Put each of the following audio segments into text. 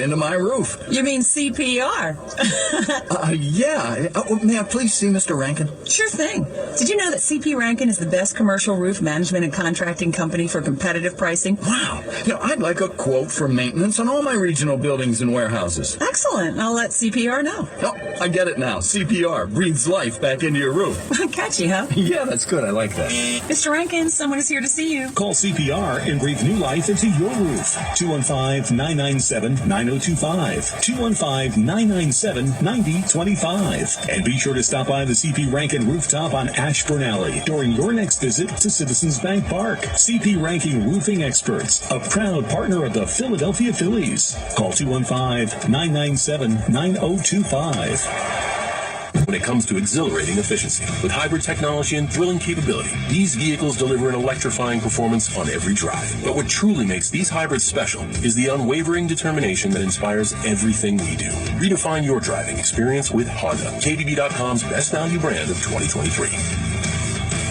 into my roof. You mean CPR? Yeah. May I please see Mr. Rankin? Sure thing. Did you know that CP Rankin is the best commercial roof management and contracting company for competitive pricing? Wow. I'd like a quote for maintenance on all my regional buildings and warehouses. Excellent. I'll let CPR know. Oh, I get it now. CPR breathes life back into your roof. Catchy, huh? Yeah, that's good. I like that. Mr. Rankin, someone is here to see you. Call CPR and breathe new life into your roof. 215-997-9025. 215-997-9025. And be sure to stop by the CP Rankin rooftop on Ashburn Alley during your next visit to Citizens Bank Park. CP Rankin Roofing Experts, a proud partner of the Philadelphia Phillies. Call 215-997-9025. When it comes to exhilarating efficiency, with hybrid technology and thrilling capability, these vehicles deliver an electrifying performance on every drive. But what truly makes these hybrids special is the unwavering determination that inspires everything we do. Redefine your driving experience with Honda, KBB.com's best value brand of 2023.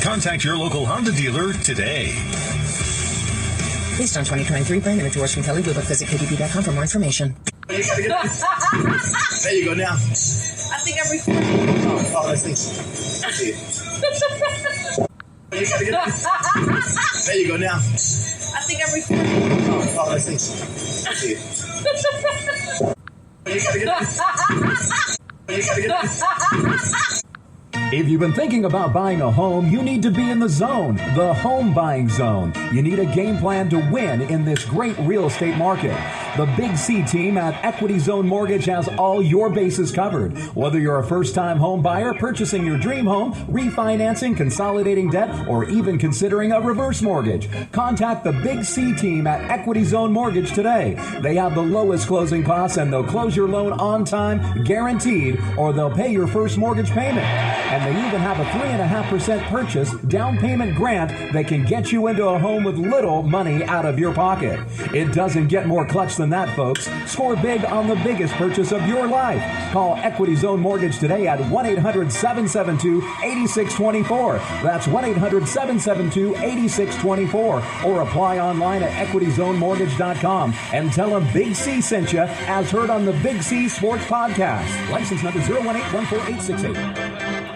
Contact your local Honda dealer today. Based on 2023 brand image awards from Kelly Blue Book, visit KBB.com for more information. There you go now. I think I'm recording. Oh, let's see. There you go now. I think I'm recording. Oh, let's see. If you've been thinking about buying a home, you need to be in the zone, the home buying zone. You need a game plan to win in this great real estate market. The Big C team at Equity Zone Mortgage has all your bases covered. Whether you're a first-time home buyer, purchasing your dream home, refinancing, consolidating debt, or even considering a reverse mortgage, contact the Big C team at Equity Zone Mortgage today. They have the lowest closing costs and they'll close your loan on time, guaranteed, or they'll pay your first mortgage payment. And they even have a 3.5% purchase down payment grant that can get you into a home with little money out of your pocket. It doesn't get more clutch than that, folks. Score big on the biggest purchase of your life. Call Equity Zone Mortgage today at 1-800-772-8624. That's 1-800-772-8624. Or apply online at equityzonemortgage.com and tell them Big C sent you as heard on the Big C Sports Podcast. License number 018148868.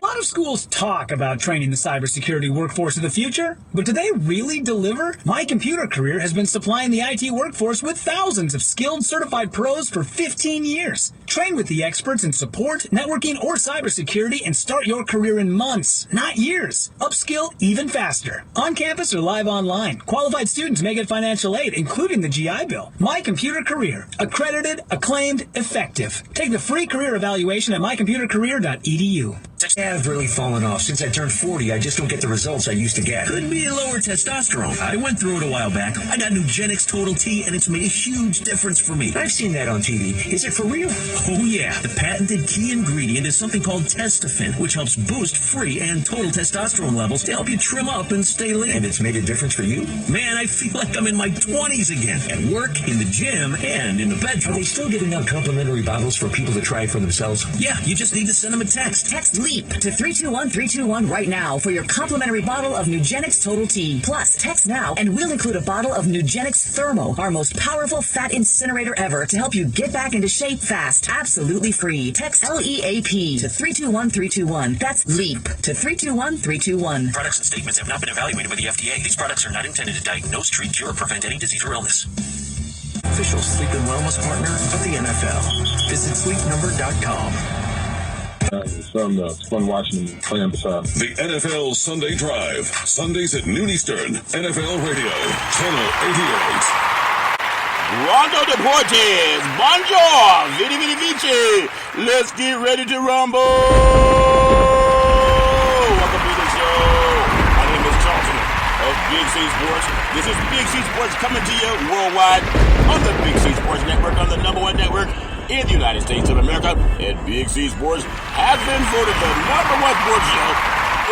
A lot of schools talk about training the cybersecurity workforce of the future, but do they really deliver? My Computer Career has been supplying the IT workforce with thousands of skilled, certified pros for 15 years. Train with the experts in support, networking, or cybersecurity and start your career in months, not years. Upskill even faster. On campus or live online. Qualified students may get financial aid, including the GI Bill. My Computer Career. Accredited, acclaimed, effective. Take the free career evaluation at mycomputercareer.edu. I've really fallen off. Since I turned 40, I just don't get the results I used to get. Could be lower testosterone. I went through it a while back. I got Nugenix Total T, and it's made a huge difference for me. I've seen that on TV. Is it for real? Oh, yeah. The patented key ingredient is something called Testofen, which helps boost free and total testosterone levels to help you trim up and stay lean. And it's made a difference for you? Man, I feel like I'm in my 20s again. At work, in the gym, and in the bedroom. Are they still giving out complimentary bottles for people to try it for themselves? Yeah, you just need to send them a text. Text LEAP to 321-321 right now for your complimentary bottle of Nugenix Total T. Plus, text now and we'll include a bottle of Nugenix Thermo, our most powerful fat incinerator ever, to help you get back into shape fast. Absolutely free. Text LEAP to 321-321. That's LEAP to 321-321. Products and statements have not been evaluated by the FDA. These products are not intended to diagnose, treat, cure, or prevent any disease or illness. Official sleep and wellness partner of the NFL. Visit sleepnumber.com. It's fun watching them play on beside. The NFL Sunday Drive, Sundays at noon Eastern. NFL Radio, Channel 88. Rondo Deportes, bonjour, vidi vidi vici. Let's get ready to rumble. Welcome to the show. My name is Charlton of Big C Sports. This is Big C Sports coming to you worldwide on the Big C Sports Network, on the #1 network in the United States of America. And Big C Sports has been voted the #1 sports show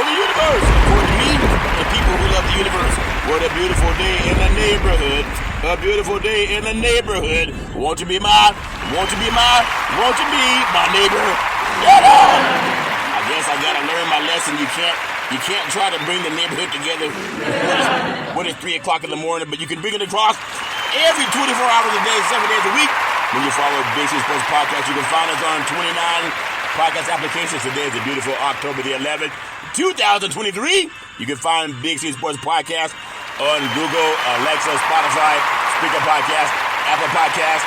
in the universe, according to me and people who love the universe. What a beautiful day in the neighborhood. A beautiful day in the neighborhood. Won't you be my neighbor? Shut up! I guess I gotta learn my lesson. You can't You can't try to bring the neighborhood together when it's 3 o'clock in the morning, but you can bring it across every 24 hours a day, 7 days a week. When you follow Big C Sports Podcast, you can find us on 29 podcast applications. Today is the beautiful October the 11th, 2023. You can find Big C Sports Podcast on Google, Alexa, Spotify, Spreaker Podcast, Apple Podcast.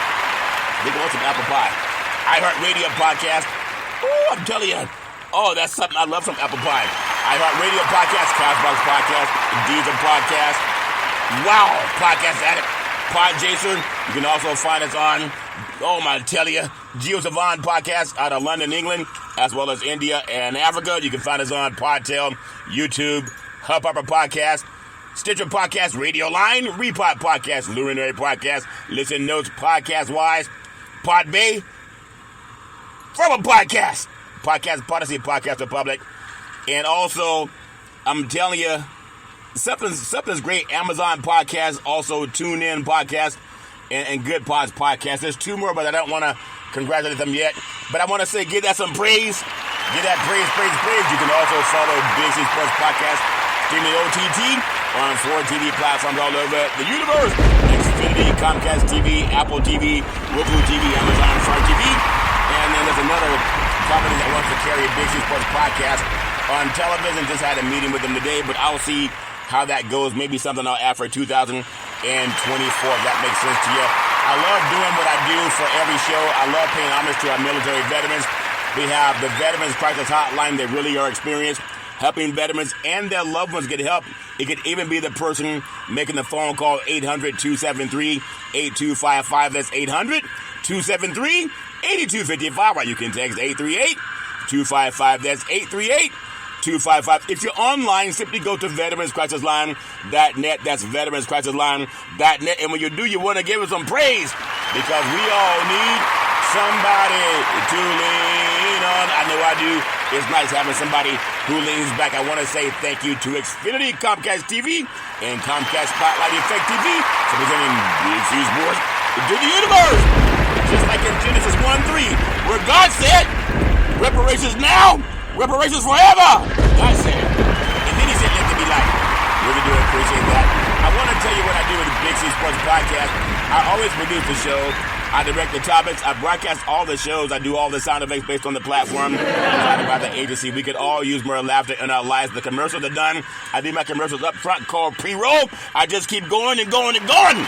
They can also Apple Pie. iHeartRadio Podcast. Oh, I'm telling you. Oh, that's something I love from Apple Pie. iHeartRadio Podcast, Castbox Podcast, Deezer Podcast, Wow Podcast Addict, Podchaser. You can also find us on, I tell you, Geo Savan Podcast out of London, England, as well as India and Africa. You can find us on Podtail, YouTube, Hubhopper Podcast, Stitcher Podcast, Radio Line, Repod Podcast, Luminary Podcast, Listen Notes Podcast Wise, Podbay, from a podcast, Podyssey, Podcast Republic, and also, I'm telling you, something's great. Amazon Podcast, also TuneIn Podcast, and Good Pods Podcast. There's two more, but I don't want to congratulate them yet. But I want to say, give that some praise. Give that praise. You can also follow Big C Sports Podcast, streaming OTT on 4 TV platforms all over the universe. Xfinity, Comcast TV, Apple TV, Roku TV, Amazon Fire TV. And then there's another company that wants to carry Big C Sports Podcast on television. Just had a meeting with them today, but I'll see how that goes. Maybe something I'll add for 2024, if that makes sense to you. I love doing what I do for every show. I love paying homage to our military veterans. We have the Veterans Crisis Hotline. They really are experienced, helping veterans and their loved ones get help. It could even be the person making the phone call, 800-273-8255. That's 800-273-8255. Or you can text 838-255. That's 838-255. If you're online, simply go to veteranscrisisline.net. That's veteranscrisisline.net. And when you do, you want to give us some praise, because we all need somebody to lean on. I know I do. It's nice having somebody who leans back. I want to say thank you to Xfinity, Comcast TV, and Comcast Spotlight Effect TV for presenting Big C Sports to the universe. Just like in Genesis 1:3, where God said, reparations now, reparations forever. God said. And then he said, let there be light. Really do appreciate that. I want to tell you what I do with the Big C Sports Podcast. I always produce the show. I direct the topics. I broadcast all the shows. I do all the sound effects based on the platform provided by the agency. We could all use more laughter in our lives. The commercials are done. I do my commercials up front called pre-roll. I just keep going and going and going.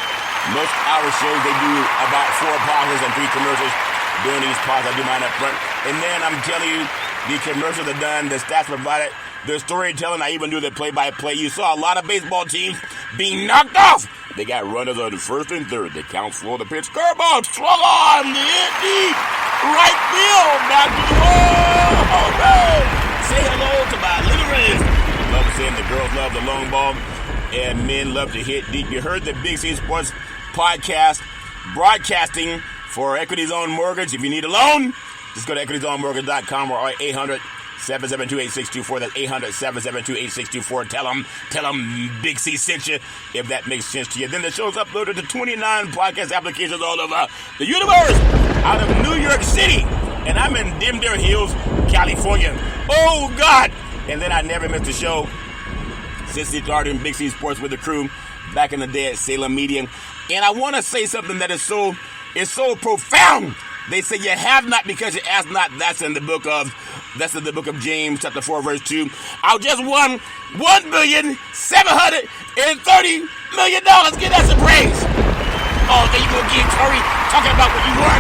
Most hour shows, they do about 4 pauses and 3 commercials. During these pauses, I do mine up front. And then I'm telling you, the commercials are done. The stats provided. The storytelling, I even do the play-by-play. You saw a lot of baseball teams being knocked off. They got runners on the first and third. They count for the pitch. Curveball, swung on the deep. Right field, back to the wall. All right. Say hello to my little Reds. Love saying the girls love the long ball and men love to hit deep. You heard the Big C Sports Podcast broadcasting for Equity Zone Mortgage. If you need a loan, just go to equityzonemortgage.com or 800-772-8624. That's 800-772-8624. Tell them Big C sent you, if that makes sense to you. Then the show's uploaded to 29 podcast applications all over the universe, out of New York City. And I'm in Denver Hills, California. Oh, God. And then I never missed a show since he started in Big C Sports with the crew back in the day at Salem Media. And I want to say something that is so profound. They say you have not because you ask not. That's in the book of James, chapter 4, verse 2. I just won $1,730,000,000. Get us a praise. Oh, there you go again, Curry, talking about what you won.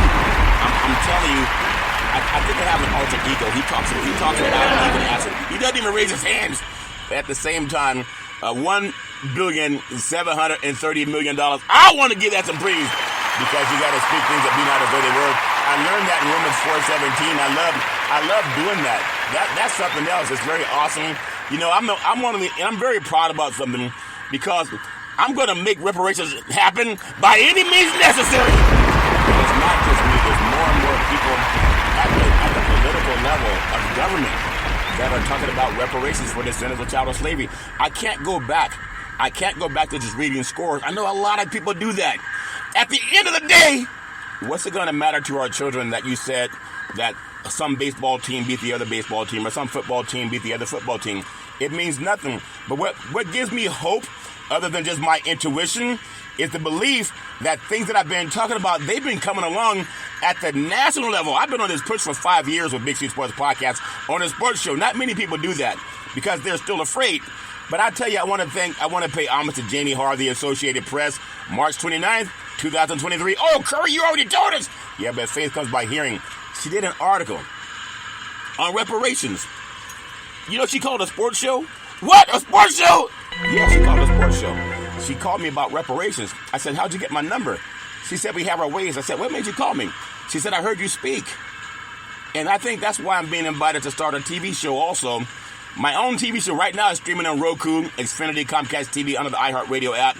I'm telling you, I think I have an alter ego. He talks about even asking. He doesn't even raise his hands. But at the same time, $1,730,000,000. I want to give that some praise, because you got to speak things that be not as though they were. I learned that in Romans 4:17. I love doing that. That's something else. It's very awesome. You know, I'm very proud about something, because I'm going to make reparations happen by any means necessary. And it's not just me. There's more and more people at the political level of government that are talking about reparations for descendants of child slavery. I can't go back to just reading scores. I know a lot of people do that. At the end of the day, what's it going to matter to our children that you said that some baseball team beat the other baseball team, or some football team beat the other football team? It means nothing. But what gives me hope, other than just my intuition, is the belief that things that I've been talking about, they've been coming along at the national level. I've been on this push for 5 years with Big C Sports Podcast on a sports show. Not many people do that because they're still afraid. But I tell you, I want to pay homage to Janie Harr, the Associated Press, March 29th, 2023. Oh, Curry, you already told us. Yeah, but faith comes by hearing. She did an article on reparations. You know she called a sports show? What? A sports show? Yeah, she called a sports show. She called me about reparations. I said, how'd you get my number? She said, we have our ways. I said, what made you call me? She said, I heard you speak. And I think that's why I'm being invited to start a TV show also. My own TV show right now is streaming on Roku, Xfinity, Comcast TV, under the iHeartRadio app,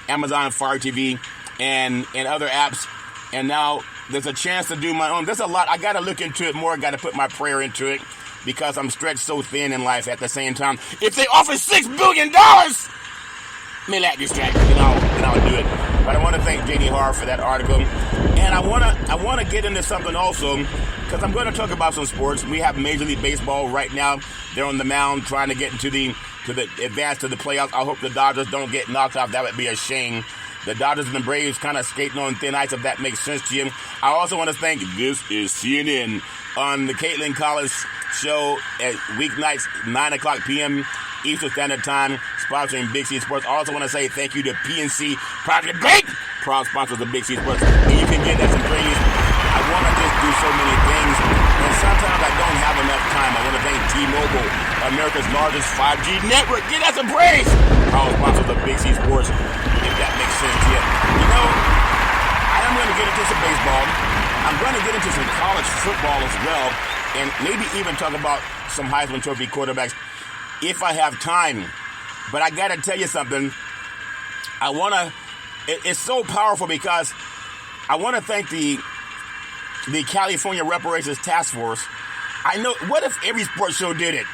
Amazon Fire TV, and other apps. And now there's a chance to do my own. There's a lot. I got to look into it more. I got to put my prayer into it because I'm stretched so thin in life at the same time. If they offer $6 billion, may that distract me, then I'll do it. But I want to thank Janie Harr for that article. And I want to get into something also, because I'm going to talk about some sports. We have Major League Baseball right now. They're on the mound trying to get into the advance to the playoffs. I hope the Dodgers don't get knocked off. That would be a shame. The Dodgers and the Braves kind of skating on thin ice, if that makes sense to you. I also want to thank This Is CNN on the Caitlin Collins show at weeknights, 9 o'clock p.m. Eastern Standard Time, sponsoring Big C Sports. I also want to say thank you to PNC Private Bank, proud sponsors of Big C Sports. And you can get that some praise. I want to just do so many things, and sometimes I don't have enough time. I want to thank T-Mobile, America's largest 5G network. Get that some praise. Proud sponsors of Big C Sports, if that makes sense to you. You know, I am going to get into some baseball. I'm going to get into some college football as well, and maybe even talk about some Heisman Trophy quarterbacks if I have time. But I got to tell you something. It's so powerful because I want to thank the California Reparations Task Force. I know, what if every sports show did it?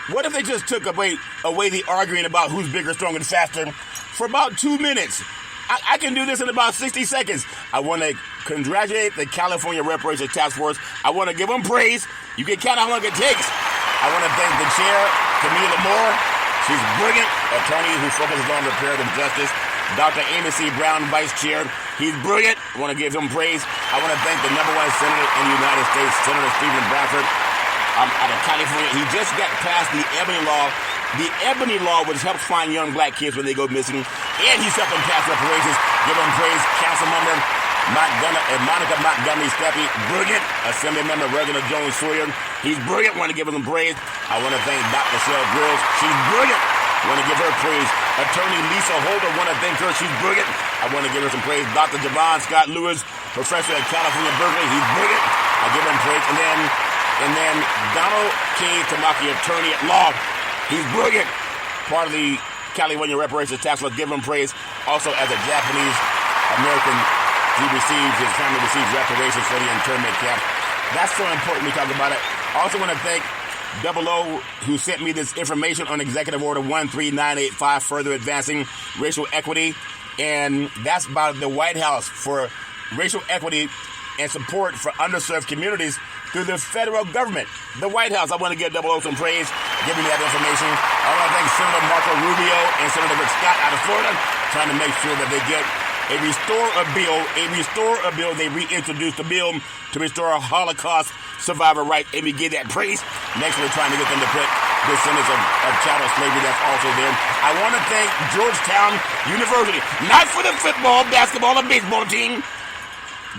What if they just took away the arguing about who's bigger, stronger, and faster for about 2 minutes? I can do this in about 60 seconds. I want to congratulate the California Reparations Task Force. I want to give them praise. You can count how long it takes. I want to thank the chair, Camille Moore. She's brilliant, attorney who focuses on reparative justice. Dr. Amy C. Brown, vice chair. He's brilliant. I want to give him praise. I want to thank the #1 senator in the United States, Senator Stephen Bradford, out of California. He just got passed the Ebony Law. The Ebony Law, which helps find young black kids when they go missing. And he's helping pass reparations. Give him praise. Councilmember Monica Montgomery Steppe, brilliant. Assembly member Reginald Jones Sawyer, he's brilliant. Want to give him praise. I want to thank Dr. Shell Grills. She's brilliant. Want to give her praise. Attorney Lisa Holder, want to thank her. She's brilliant. I want to give her some praise. Dr. Javon Scott Lewis, professor at California Berkeley, he's brilliant. I give him praise. And then Donald K. Tamaki, attorney at law, he's brilliant. Part of the California Reparations Task Force, give him praise. Also, as a Japanese American, his family receives reparations for the internment camp. That's so important we talk about it. I also want to thank Double O, who sent me this information on Executive Order 13985, further advancing racial equity. And that's about the White House for racial equity and support for underserved communities through the federal government. The White House, I want to give Double O some praise, giving me that information. I want to thank Senator Marco Rubio and Senator Rick Scott out of Florida, trying to make sure that they get a restore a bill. They reintroduced a bill to restore a Holocaust survivor right, and we give that praise. Next, we're trying to get them to put descendants of chattel slavery. That's also there. I want to thank Georgetown University, not for the football, basketball, or baseball team,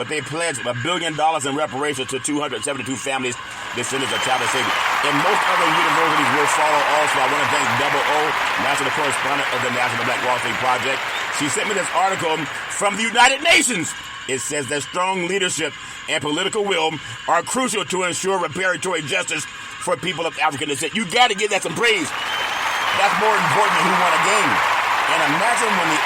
but they pledged $1 billion in reparations to 272 families, descendants of chattel slavery. And most other universities will follow also. I want to thank Double O, national correspondent of the National Black Wall Street Project. She sent me this article from the United Nations. It says that strong leadership and political will are crucial to ensure reparatory justice for people of African descent. You got to give that some praise. That's more important than who won a game. And imagine when the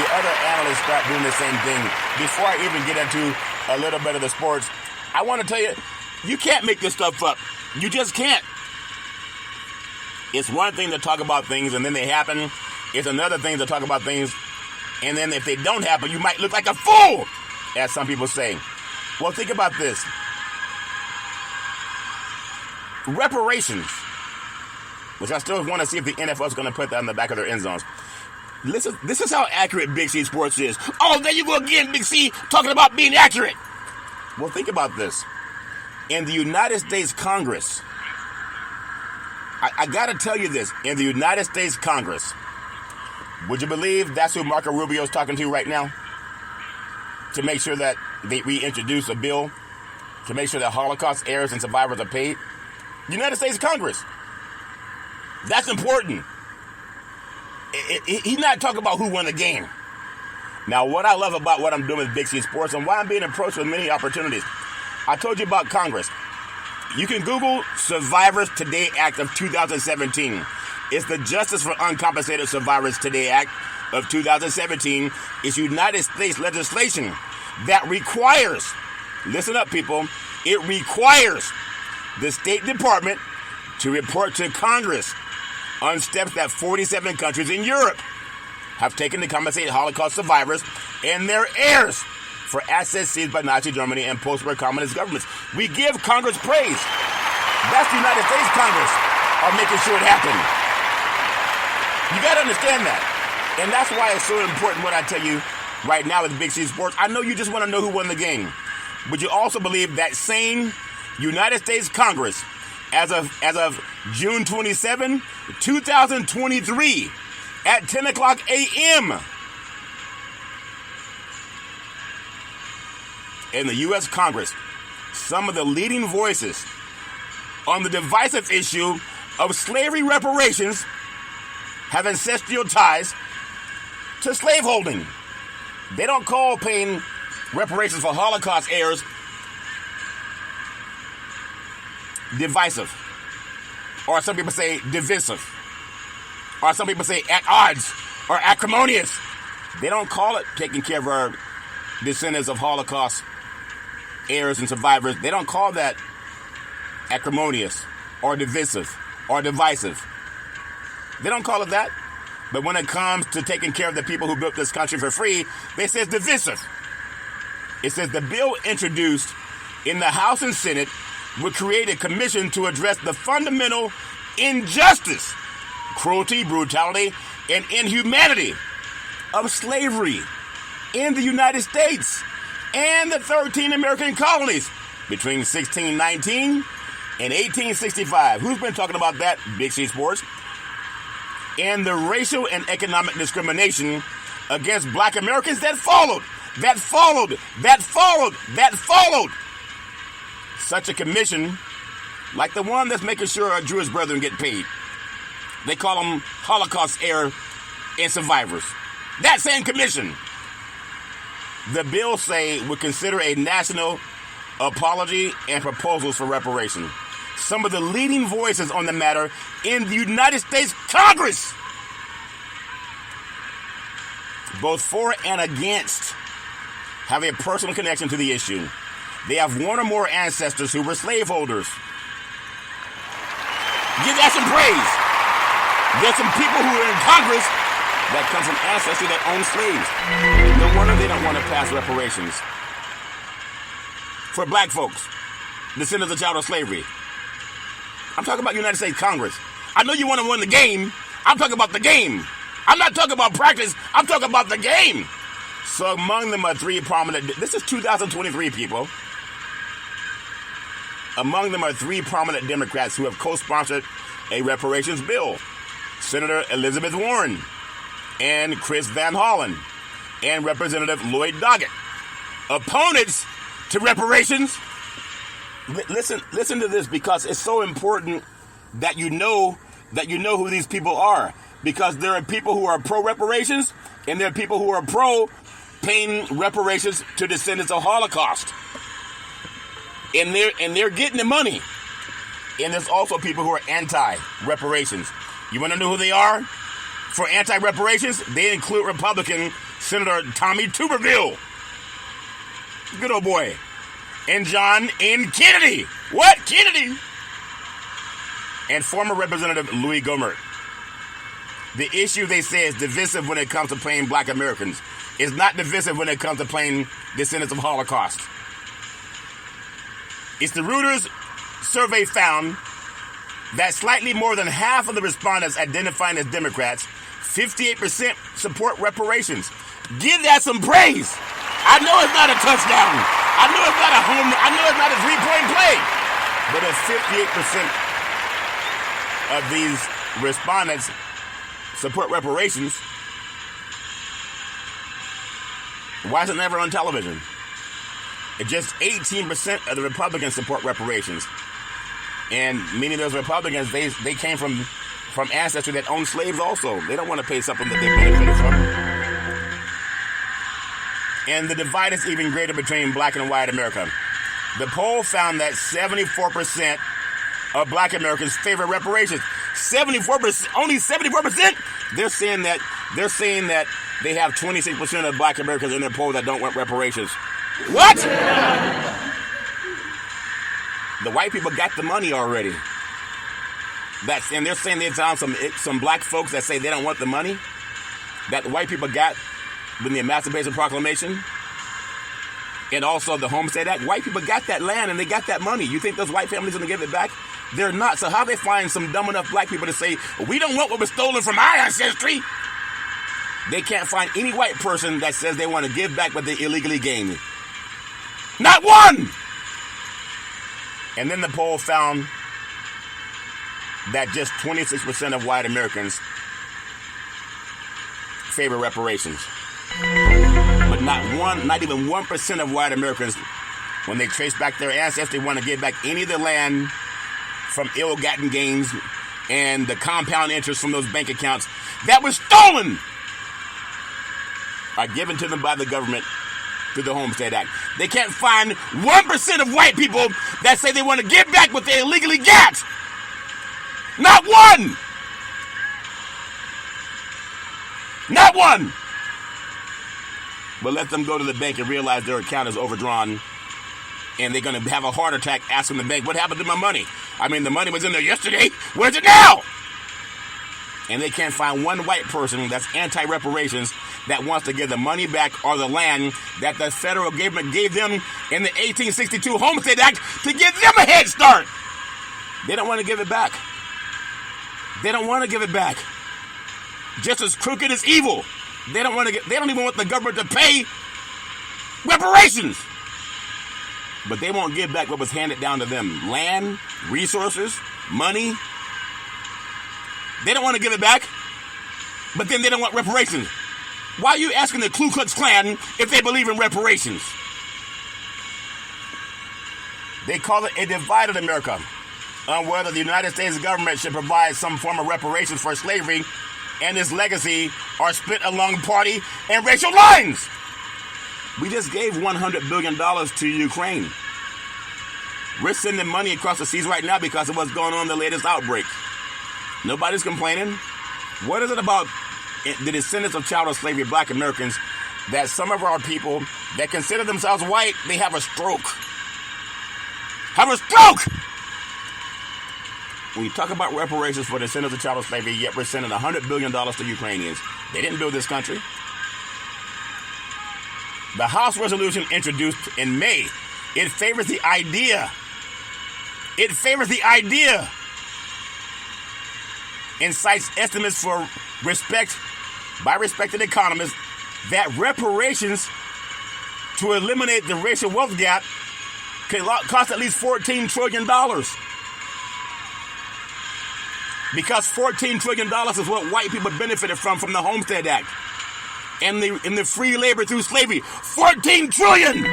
other analysts start doing the same thing. Before I even get into a little bit of the sports, I want to tell you, you can't make this stuff up. You just can't. It's one thing to talk about things and then they happen. It's another thing to talk about things, and then if they don't happen, you might look like a fool, as some people say. Well, think about this. Reparations which I still want to see if the NFL is going to put that on the back of their end zones. Listen, this is how accurate Big C Sports is. Oh, there you go again, Big C, talking about being accurate. Well, think about this. In the United States Congress, I got to tell you this. In the United States Congress, would you believe that's who Marco Rubio is talking to right now? To make sure that they reintroduce a bill to make sure that Holocaust heirs and survivors are paid? United States Congress. That's important. He's not talking about who won the game. Now, what I love about what I'm doing with Big C Sports and why I'm being approached with many opportunities, I told you about Congress. You can Google Survivors Today Act of 2017. It's the Justice for Uncompensated Survivors Today Act of 2017. It's United States legislation that requires, listen up people, it requires the State Department to report to Congress on steps that 47 countries in Europe have taken to compensate Holocaust survivors and their heirs for assets seized by Nazi Germany and post-war communist governments. We give Congress praise. That's the United States Congress are making sure it happened. You got to understand that. And that's why it's so important what I tell you right now with Big C Sports. I know you just want to know who won the game. But you also believe that same United States Congress, as of June 27, 2023, at 10 o'clock a.m., in the U.S. Congress, some of the leading voices on the divisive issue of slavery reparations have ancestral ties to slaveholding. They don't call paying reparations for Holocaust heirs divisive. Or some people say divisive. Or some people say at odds or acrimonious. They don't call it taking care of our descendants of Holocaust heirs and survivors. They don't call that acrimonious or divisive or divisive. They don't call it that. But when it comes to taking care of the people who built this country for free, they say it's divisive. It says the bill introduced in the House and Senate would create a commission to address the fundamental injustice, cruelty, brutality, and inhumanity of slavery in the United States and the 13 American colonies between 1619 and 1865. Who's been talking about that? Big C Sports. And the racial and economic discrimination against black Americans that followed. Such a commission, like the one that's making sure our Jewish brethren get paid. They call them Holocaust heirs and survivors. That same commission, the bill say would consider a national apology and proposals for reparation. Some of the leading voices on the matter in the United States Congress, both for and against, have a personal connection to the issue. They have one or more ancestors who were slaveholders. Give that some praise. There's some people who are in Congress that come from ancestry that own slaves. No wonder they don't want to pass reparations for black folks, descendants of child of slavery. I'm talking about United States Congress. I know you want to win the game. I'm talking about the game. I'm not talking about practice. I'm talking about the game. So among them are three prominent, this is 2023, people. Among them are three prominent Democrats who have co-sponsored a reparations bill. Senator Elizabeth Warren and Chris Van Hollen and Representative Lloyd Doggett. Opponents to reparations. Listen to this, because it's so important that you know who these people are. Because there are people who are pro-reparations and there are people who are pro-paying reparations to descendants of Holocaust. And they're getting the money. And there's also people who are anti-reparations. You want to know who they are? For anti-reparations, they include Republican Senator Tommy Tuberville. Good old boy. And John N. Kennedy. What? Kennedy? And former Representative Louis Gohmert. The issue, they say, is divisive when it comes to paying black Americans. It's not divisive when it comes to paying descendants of Holocaust. It's the Reuters survey found that slightly more than half of the respondents identifying as Democrats, 58% support reparations. Give that some praise. I know it's not a touchdown. I know it's not a home. I know it's not a 3-point play. But if 58% of these respondents support reparations, why is it never on television? It's just 18% of the Republicans support reparations. And many of those Republicans, they came from ancestry that owned slaves also. They don't want to pay something that they benefited from. And the divide is even greater between black and white America. The poll found that 74% of black Americans favor reparations. 74%, only 74%. They're saying that they have 26% of black Americans in their poll that don't want reparations. What? The white people got the money already. And they're saying they found some black folks that say they don't want the money that the white people got with the Emancipation Proclamation and also the Homestead Act. White people got that land and they got that money. You think those white families are going to give it back? They're not. So how they find some dumb enough black people to say, we don't want what was stolen from our ancestry? They can't find any white person that says they want to give back what they illegally gained. Not one! And then the poll found that just 26% of white Americans favor reparations. But not even 1% of white Americans, when they trace back their ancestry, want to give back any of the land from ill-gotten gains and the compound interest from those bank accounts that was stolen are given to them by the government through the Homestead Act. They can't find 1% of white people that say they want to give back what they illegally got. Not one! Not one! But let them go to the bank and realize their account is overdrawn, and they're going to have a heart attack asking the bank, what happened to my money? I mean, the money was in there yesterday. Where's it now? And they can't find one white person that's anti-reparations that wants to give the money back or the land that the federal government gave them in the 1862 Homestead Act to give them a head start. They don't want to give it back. They don't want to give it back. Just as crooked as evil. They don't even want the government to pay reparations. But they won't give back what was handed down to them. Land, resources, money. They don't want to give it back. But then they don't want reparations. Why are you asking the Ku Klux Klan if they believe in reparations? They call it a divided America on whether the United States government should provide some form of reparations for slavery and its legacy are split along party and racial lines. We just gave $100 billion to Ukraine. We're sending money across the seas right now because of what's going on in the latest outbreak. Nobody's complaining. What is it about the descendants of child slavery, black Americans, that some of our people that consider themselves white, they have a stroke? Have a stroke! When you talk about reparations for descendants of child slavery, yet we're sending $100 billion to Ukrainians. They didn't build this country. The House resolution introduced in May, it favors the idea. It favors the idea and cites estimates for by respected economists that reparations to eliminate the racial wealth gap could cost at least $14 trillion. Because $14 trillion is what white people benefited from the Homestead Act and the free labor through slavery. $14 trillion!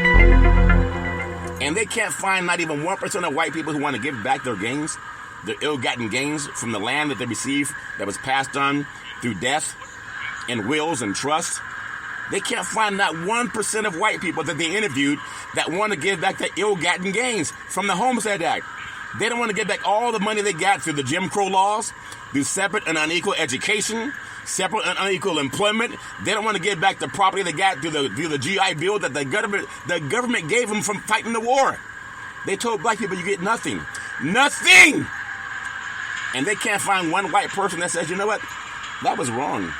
And they can't find not even 1% of white people who want to give back their gains, their ill-gotten gains from the land that they received that was passed on through death and wills and trust. They can't find not 1% of white people that they interviewed that want to give back their ill-gotten gains from the Homestead Act. They don't want to get back all the money they got through the Jim Crow laws, through separate and unequal education, separate and unequal employment. They don't want to get back the property they got through the GI Bill that the government gave them from fighting the war. They told black people you get nothing. Nothing! And they can't find one white person that says, you know what? That was wrong.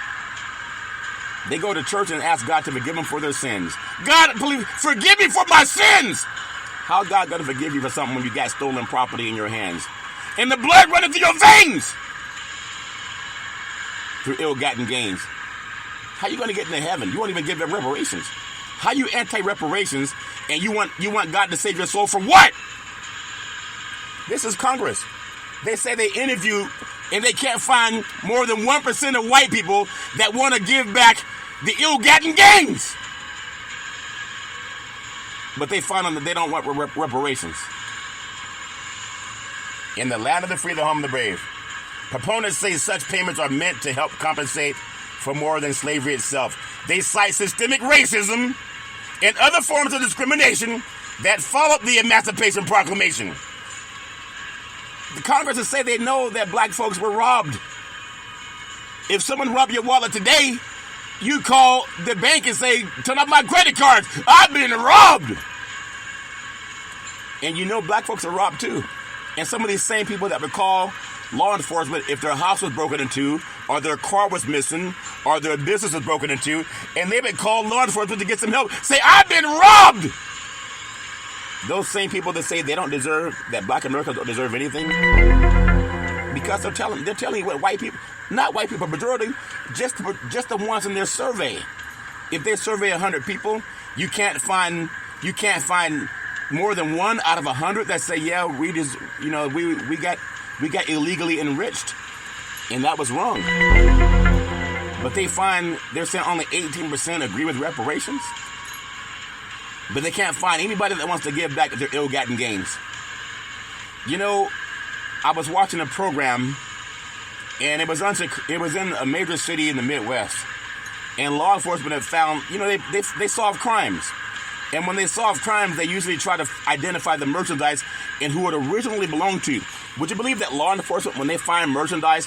They go to church and ask God to forgive them for their sins. God, please forgive me for my sins! How God going to forgive you for something when you got stolen property in your hands? and the blood running through your veins through ill-gotten gains. How you going to get into heaven? You won't even give them reparations. How you anti-reparations and you want God to save your soul for what? This is Congress. They say they interview and they can't find more than 1% of white people that want to give back the ill-gotten gains. But they find them that they don't want reparations. In the land of the free, the home of the brave, proponents say such payments are meant to help compensate for more than slavery itself. They cite systemic racism and other forms of discrimination that followed the Emancipation Proclamation. The Congress say they know that black folks were robbed. If someone robbed your wallet today, you call the bank and say, turn off my credit cards. I've been robbed. And you know black folks are robbed too. And some of these same people that would call law enforcement if their house was broken into, or their car was missing, or their business was broken into, and they would call law enforcement to get some help, say, I've been robbed. Those same people that say they don't deserve, that black Americans don't deserve anything, because they're telling you what white people, not white people, majority, just the ones in their survey. If they survey 100 people, you can't find more than 1 out of 100 that say, yeah, we got illegally enriched, and that was wrong. But they're saying only 18% agree with reparations. But they can't find anybody that wants to give back their ill-gotten gains. You know, I was watching a program, and it was in a major city in the Midwest, and law enforcement have found, they solve crimes. And when they solve crimes, they usually try to identify the merchandise and who it originally belonged to. Would you believe that law enforcement, when they find merchandise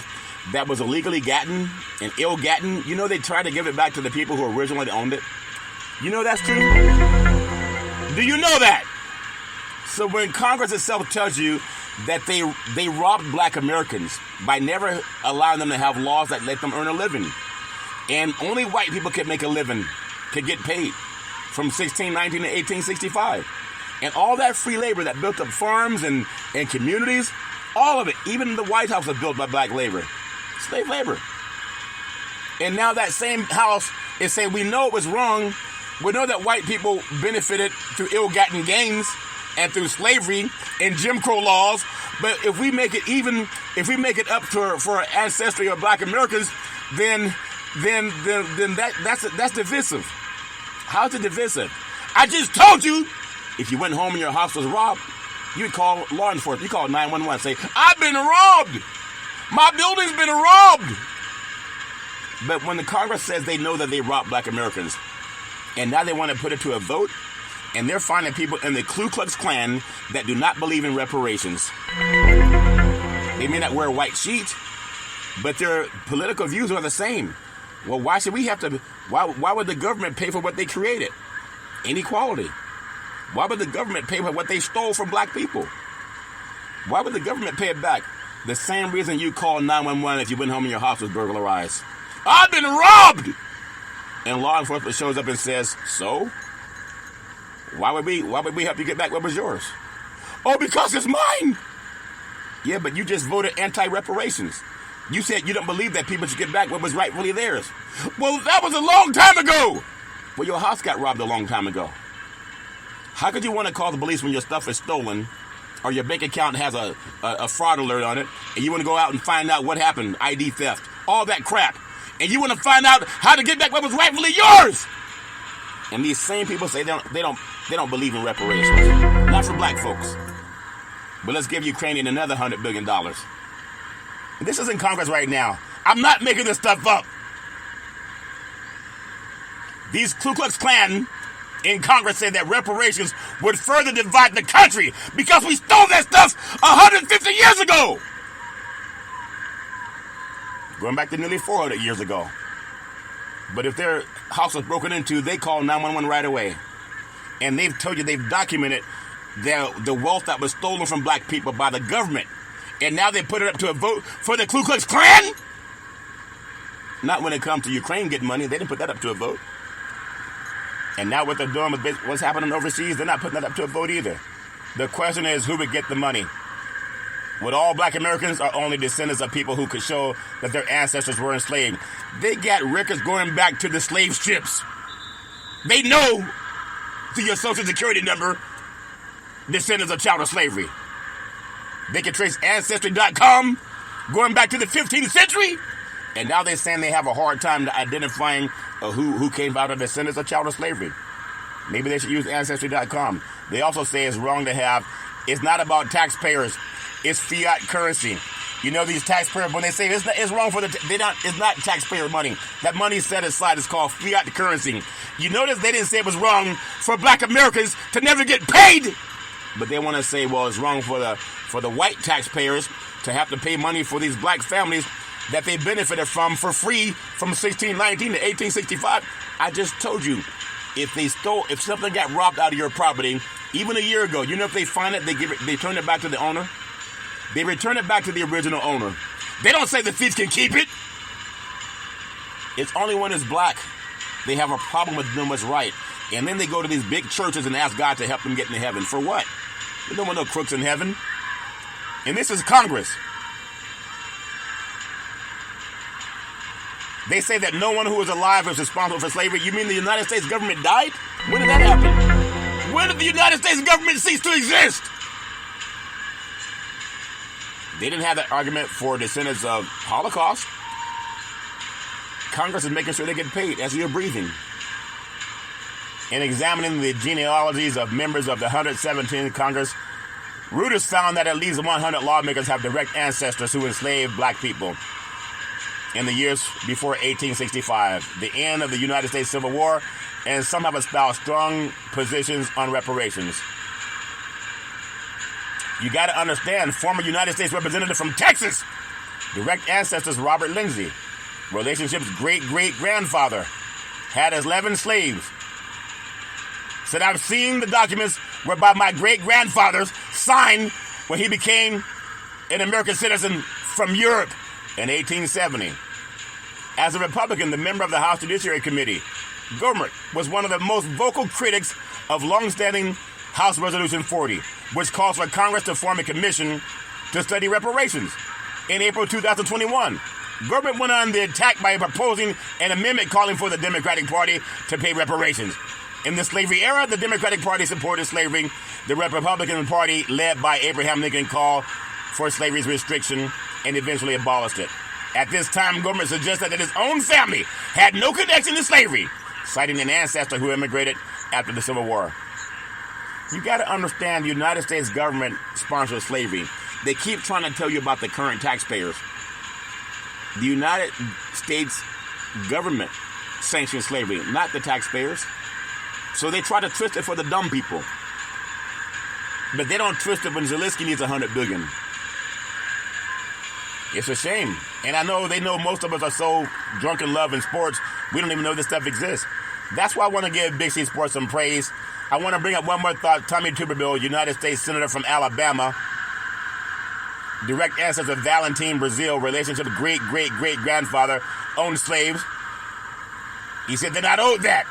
that was illegally gotten and ill-gotten, they try to give it back to the people who originally owned it? You know that's true? Do you know that? So when Congress itself tells you that they robbed black Americans by never allowing them to have laws that let them earn a living, and only white people could make a living, could get paid from 1619 to 1865, and all that free labor that built up farms and communities, all of it, even the White House was built by black labor, slave labor. And now that same house is saying, we know it was wrong. We know that white people benefited through ill-gotten gains and through slavery and Jim Crow laws. But if we make it up for our ancestry of black Americans, then that's divisive. How's it divisive? I just told you, if you went home and your house was robbed, you'd call law enforcement. You call 911, say, I've been robbed. My building's been robbed. But when the Congress says they know that they robbed black Americans, and now they want to put it to a vote, and they're finding people in the Ku Klux Klan that do not believe in reparations. They may not wear a white sheet, but their political views are the same. Well, why should we have to? Why would the government pay for what they created? Inequality. Why would the government pay for what they stole from black people? Why would the government pay it back? The same reason you call 911 if you went home and your house was burglarized. I've been robbed! And law enforcement shows up and says, so? Why would we help you get back what was yours? Oh, because it's mine! Yeah, but you just voted anti-reparations. You said you don't believe that people should get back what was rightfully theirs. Well, that was a long time ago! Well, your house got robbed a long time ago. How could you want to call the police when your stuff is stolen, or your bank account has a fraud alert on it, and you want to go out and find out what happened, ID theft, all that crap, and you want to find out how to get back what was rightfully yours? And these same people say they don't believe in reparations, not for black folks. But let's give Ukrainian another $100 billion. This is in Congress right now. I'm not making this stuff up. These Ku Klux Klan in Congress said that reparations would further divide the country because we stole that stuff 150 years ago. Going back to nearly 400 years ago. But if their house was broken into, they call 911 right away. And they've told you, they've documented the wealth that was stolen from black people by the government. And now they put it up to a vote for the Ku Klux Klan? Not when it comes to Ukraine getting money. They didn't put that up to a vote. And now what they're doing with what's happening overseas, they're not putting that up to a vote either. The question is, who would get the money? Would all black Americans are only descendants of people who could show that their ancestors were enslaved? They got records going back to the slave ships. They know through your social security number descendants of chattel slavery. They can trace Ancestry.com going back to the 15th century. And now they're saying they have a hard time identifying who came out of descendants of chattel slavery. Maybe they should use Ancestry.com. They also say it's wrong to have, it's not about taxpayers, it's fiat currency. You know, these taxpayers, when they say it's wrong for it's not taxpayer money. That money set aside is called fiat currency. You notice they didn't say it was wrong for black Americans to never get paid. But they want to say, well, it's wrong for the white taxpayers to have to pay money for these black families that they benefited from for free from 1619 to 1865. I just told you, if something got robbed out of your property, even a year ago, you know, if they find it, they turn it back to the owner. They return it back to the original owner. They don't say the thief can keep it. It's only when it's black they have a problem with doing what's right. And then they go to these big churches and ask God to help them get into heaven. For what? There don't want no crooks in heaven. And this is Congress. They say that no one who was alive was responsible for slavery. You mean the United States government died? When did that happen? When did the United States government cease to exist? They didn't have that argument for descendants of Holocaust. Congress is making sure they get paid as you're breathing. In examining the genealogies of members of the 117th Congress, Reuters found that at least 100 lawmakers have direct ancestors who enslaved black people in the years before 1865, the end of the United States Civil War, and some have espoused strong positions on reparations. You got to understand, former United States Representative from Texas, direct ancestors Robert Lindsay, relationship's great-great-grandfather, had 11 slaves. Said, I've seen the documents whereby my great-grandfathers signed when he became an American citizen from Europe in 1870. As a Republican, the member of the House Judiciary Committee, Gohmert was one of the most vocal critics of long-standing House Resolution 40, which calls for Congress to form a commission to study reparations. In April 2021, Gohmert went on the attack by proposing an amendment calling for the Democratic Party to pay reparations. In the slavery era, the Democratic Party supported slavery. The Republican Party, led by Abraham Lincoln, called for slavery's restriction and eventually abolished it. At this time, Gohmert suggested that his own family had no connection to slavery, citing an ancestor who immigrated after the Civil War. You got to understand, the United States government sponsors slavery. They keep trying to tell you about the current taxpayers. The United States government sanctions slavery, not the taxpayers. So they try to twist it for the dumb people. But they don't twist it when Zelensky needs $100 billion. It's a shame. And I know they know most of us are so drunk in love and sports, we don't even know this stuff exists. That's why I want to give Big C Sports some praise. I want to bring up one more thought. Tommy Tuberville, United States Senator from Alabama, direct ancestor of Valentin Brazil, relationship with great-great-great-grandfather, owned slaves. He said they're not owed that.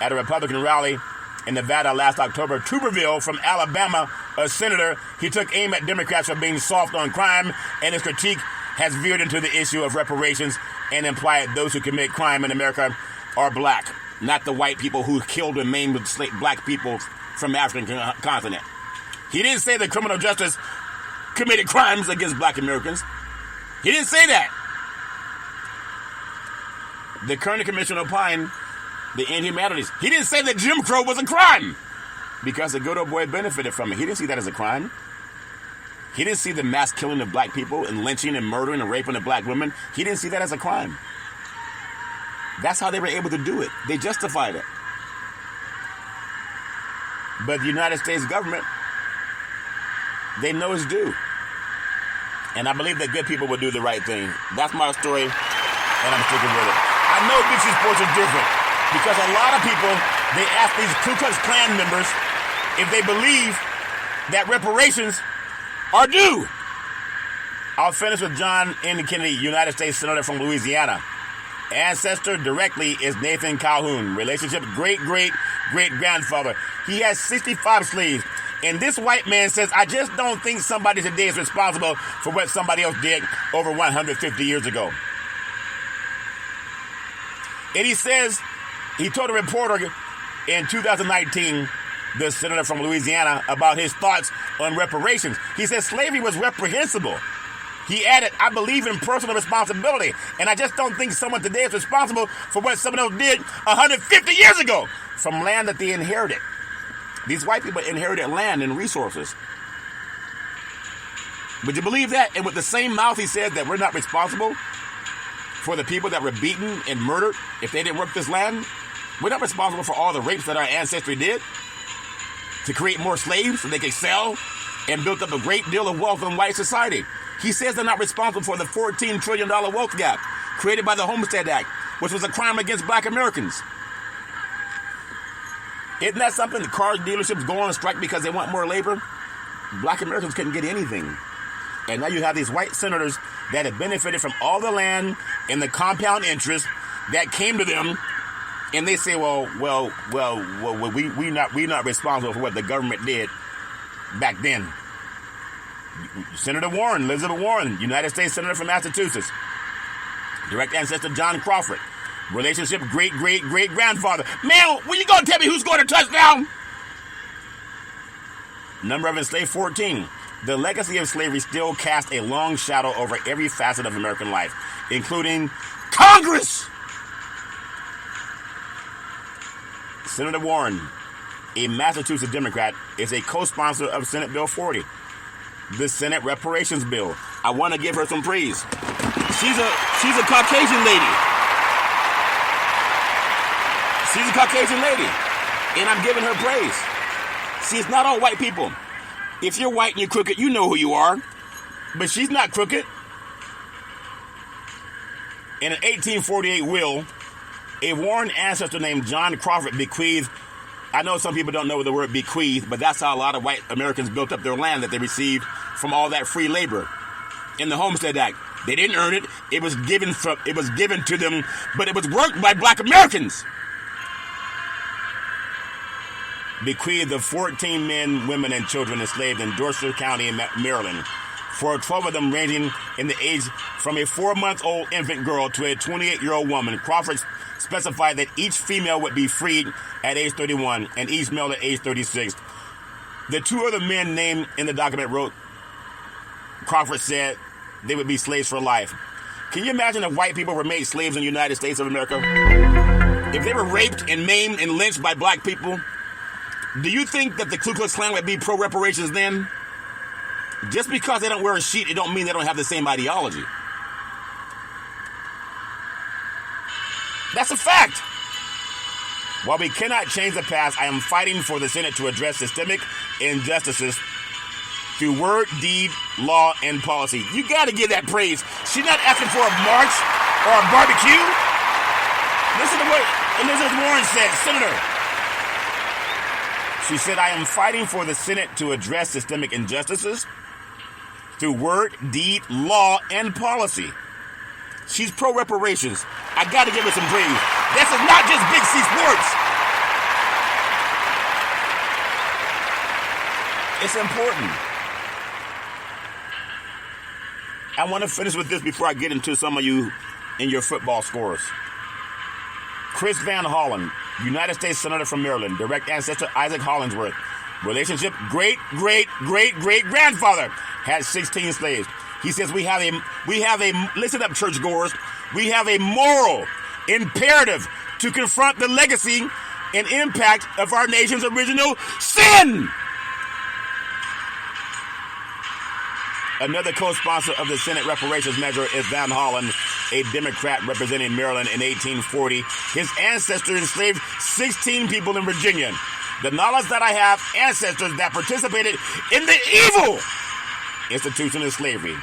At a Republican rally in Nevada last October, Tuberville from Alabama, a senator, he took aim at Democrats for being soft on crime, and his critique has veered into the issue of reparations and implied those who commit crime in America are black, not the white people who killed and maimed black people from the African continent. He didn't say that criminal justice committed crimes against black Americans. He didn't say that. The Kerner Commission opined the inhumanities. He didn't say that Jim Crow was a crime because the good old boy benefited from it. He didn't see that as a crime. He didn't see the mass killing of black people and lynching and murdering and raping of black women. He didn't see that as a crime. That's how they were able to do it. They justified it. But the United States government, they know it's due. And I believe that good people will do the right thing. That's my story, and I'm sticking with it. I know Big C Sports is different because a lot of people, they ask these Ku Klux Klan members if they believe that reparations are due. I'll finish with John N. Kennedy, United States Senator from Louisiana. Ancestor directly is Nathan Calhoun. Relationship great-great-great-grandfather. He has 65 slaves. And this white man says, I just don't think somebody today is responsible for what somebody else did over 150 years ago. And he says, he told a reporter in 2019, the senator from Louisiana, about his thoughts on reparations. He said slavery was reprehensible. He added, I believe in personal responsibility, and I just don't think someone today is responsible for what someone else did 150 years ago from land that they inherited. These white people inherited land and resources. Would you believe that? And with the same mouth he said that we're not responsible for the people that were beaten and murdered if they didn't work this land. We're not responsible for all the rapes that our ancestry did to create more slaves so they could sell and build up a great deal of wealth in white society. He says they're not responsible for the $14 trillion wealth gap created by the Homestead Act, which was a crime against black Americans. Isn't that something? The car dealerships go on strike because they want more labor. Black Americans couldn't get anything. And now you have these white senators that have benefited from all the land and the compound interest that came to them. And they say, we're not responsible for what the government did back then. Senator Warren, Elizabeth Warren, United States Senator from Massachusetts, direct ancestor John Crawford, relationship great-great-great-grandfather. Man, when you gonna tell me who's going to touchdown? Number of enslaved, 14. The legacy of slavery still casts a long shadow over every facet of American life, including Congress. Senator Warren, a Massachusetts Democrat, is a co-sponsor of Senate Bill 40, the Senate Reparations Bill. I want to give her some praise. She's a Caucasian lady. She's a Caucasian lady, and I'm giving her praise. See, it's not all white people. If you're white and you're crooked, you know who you are. But she's not crooked. In an 1848 will, a Warren ancestor named John Crawford bequeathed, I know some people don't know the word bequeath, but that's how a lot of white Americans built up their land that they received from all that free labor in the Homestead Act. They didn't earn it. It was given to them, but it was worked by black Americans. Bequeathed of 14 men, women, and children enslaved in Dorset County in Maryland, for 12 of them ranging in the age from a 4-month-old infant girl to a 28-year-old woman. Crawford specified that each female would be freed at age 31 and each male at age 36. The two other men named in the document wrote, Crawford said they would be slaves for life. Can you imagine if white people were made slaves in the United States of America? If they were raped and maimed and lynched by black people, do you think that the Ku Klux Klan would be pro-reparations then? Just because they don't wear a sheet, it don't mean they don't have the same ideology. That's a fact. While we cannot change the past, I am fighting for the Senate to address systemic injustices through word, deed, law, and policy. You got to give that praise. She's not asking for a march or a barbecue. Listen to what Elizabeth Warren said, Senator. She said, I am fighting for the Senate to address systemic injustices through word, deed, law, and policy. She's pro-reparations. I got to give her some praise. This is not just Big C Sports. It's important. I want to finish with this before I get into some of you in your football scores. Chris Van Hollen, United States Senator from Maryland, direct ancestor Isaac Hollingsworth, relationship great-great-great-great-grandfather, had 16 slaves. He says we have a listen up, churchgoers, we have a moral imperative to confront the legacy and impact of our nation's original sin. Another co-sponsor of the Senate reparations measure is Van Hollen, a Democrat representing Maryland in 1840. His ancestors enslaved 16 people in Virginia. The knowledge that I have, ancestors that participated in the evil institution of slavery,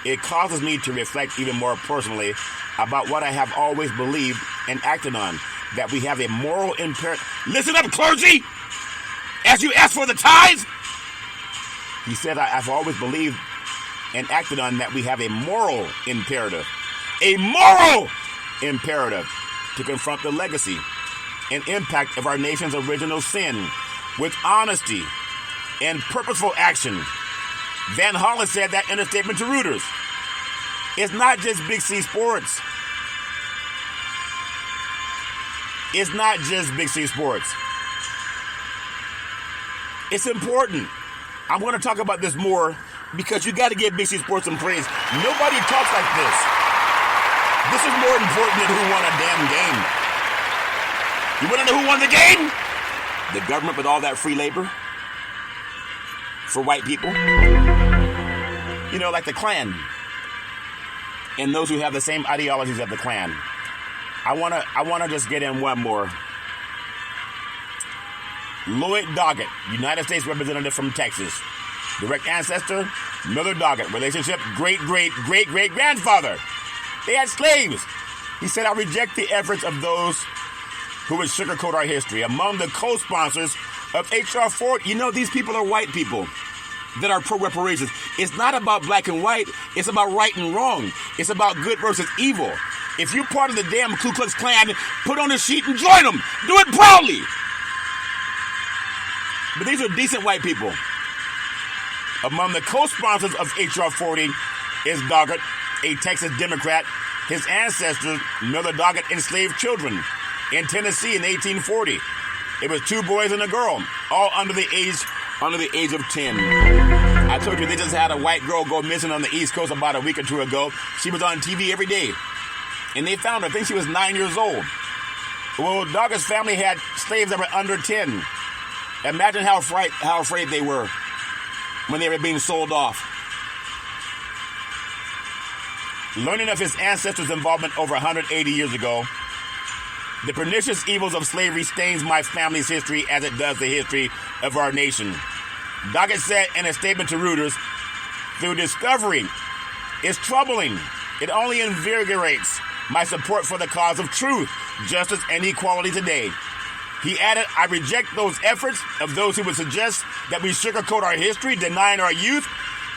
it causes me to reflect even more personally about what I have always believed and acted on, that we have a moral imperative. Listen up, clergy! As you ask for the tithes, he said, I've always believed and acted on that we have a moral imperative to confront the legacy and impact of our nation's original sin with honesty and purposeful action. Van Hollen said that in a statement to Reuters. It's not just Big C Sports. It's not just Big C Sports. It's important. I'm going to talk about this more because you got to give Big C Sports some praise. Nobody talks like this. This is more important than who won a damn game. You want to know who won the game? The government with all that free labor for white people. You know, like the Klan. And those who have the same ideologies of the Klan. I wanna just get in one more. Lloyd Doggett, United States Representative from Texas. Direct ancestor, Miller Doggett. Relationship, great-great-great-great-grandfather. They had slaves. He said, I reject the efforts of those who would sugarcoat our history. Among the co-sponsors of H.R. 4, you know, these people are white people that are pro-reparations. It's not about black and white. It's about right and wrong. It's about good versus evil. If you're part of the damn Ku Klux Klan, put on a sheet and join them. Do it proudly. But these are decent white people. Among the co-sponsors of H.R. 40 is Doggett, a Texas Democrat. His ancestors, Miller Doggett, enslaved children in Tennessee in 1840. It was 2 boys and a girl, all under the age of 10. I told you they just had a white girl go missing on the East Coast about a week or 2 ago. She was on TV every day. And they found her. I think she was 9 years old. Well, Doggett's family had slaves that were under 10. Imagine how afraid they were when they were being sold off. Learning of his ancestors' involvement over 180 years ago, the pernicious evils of slavery stains my family's history as it does the history of our nation. Doggett said in a statement to Reuters, through discovery, it's troubling. It only invigorates my support for the cause of truth, justice, and equality today. He added, I reject those efforts of those who would suggest that we sugarcoat our history, denying our youth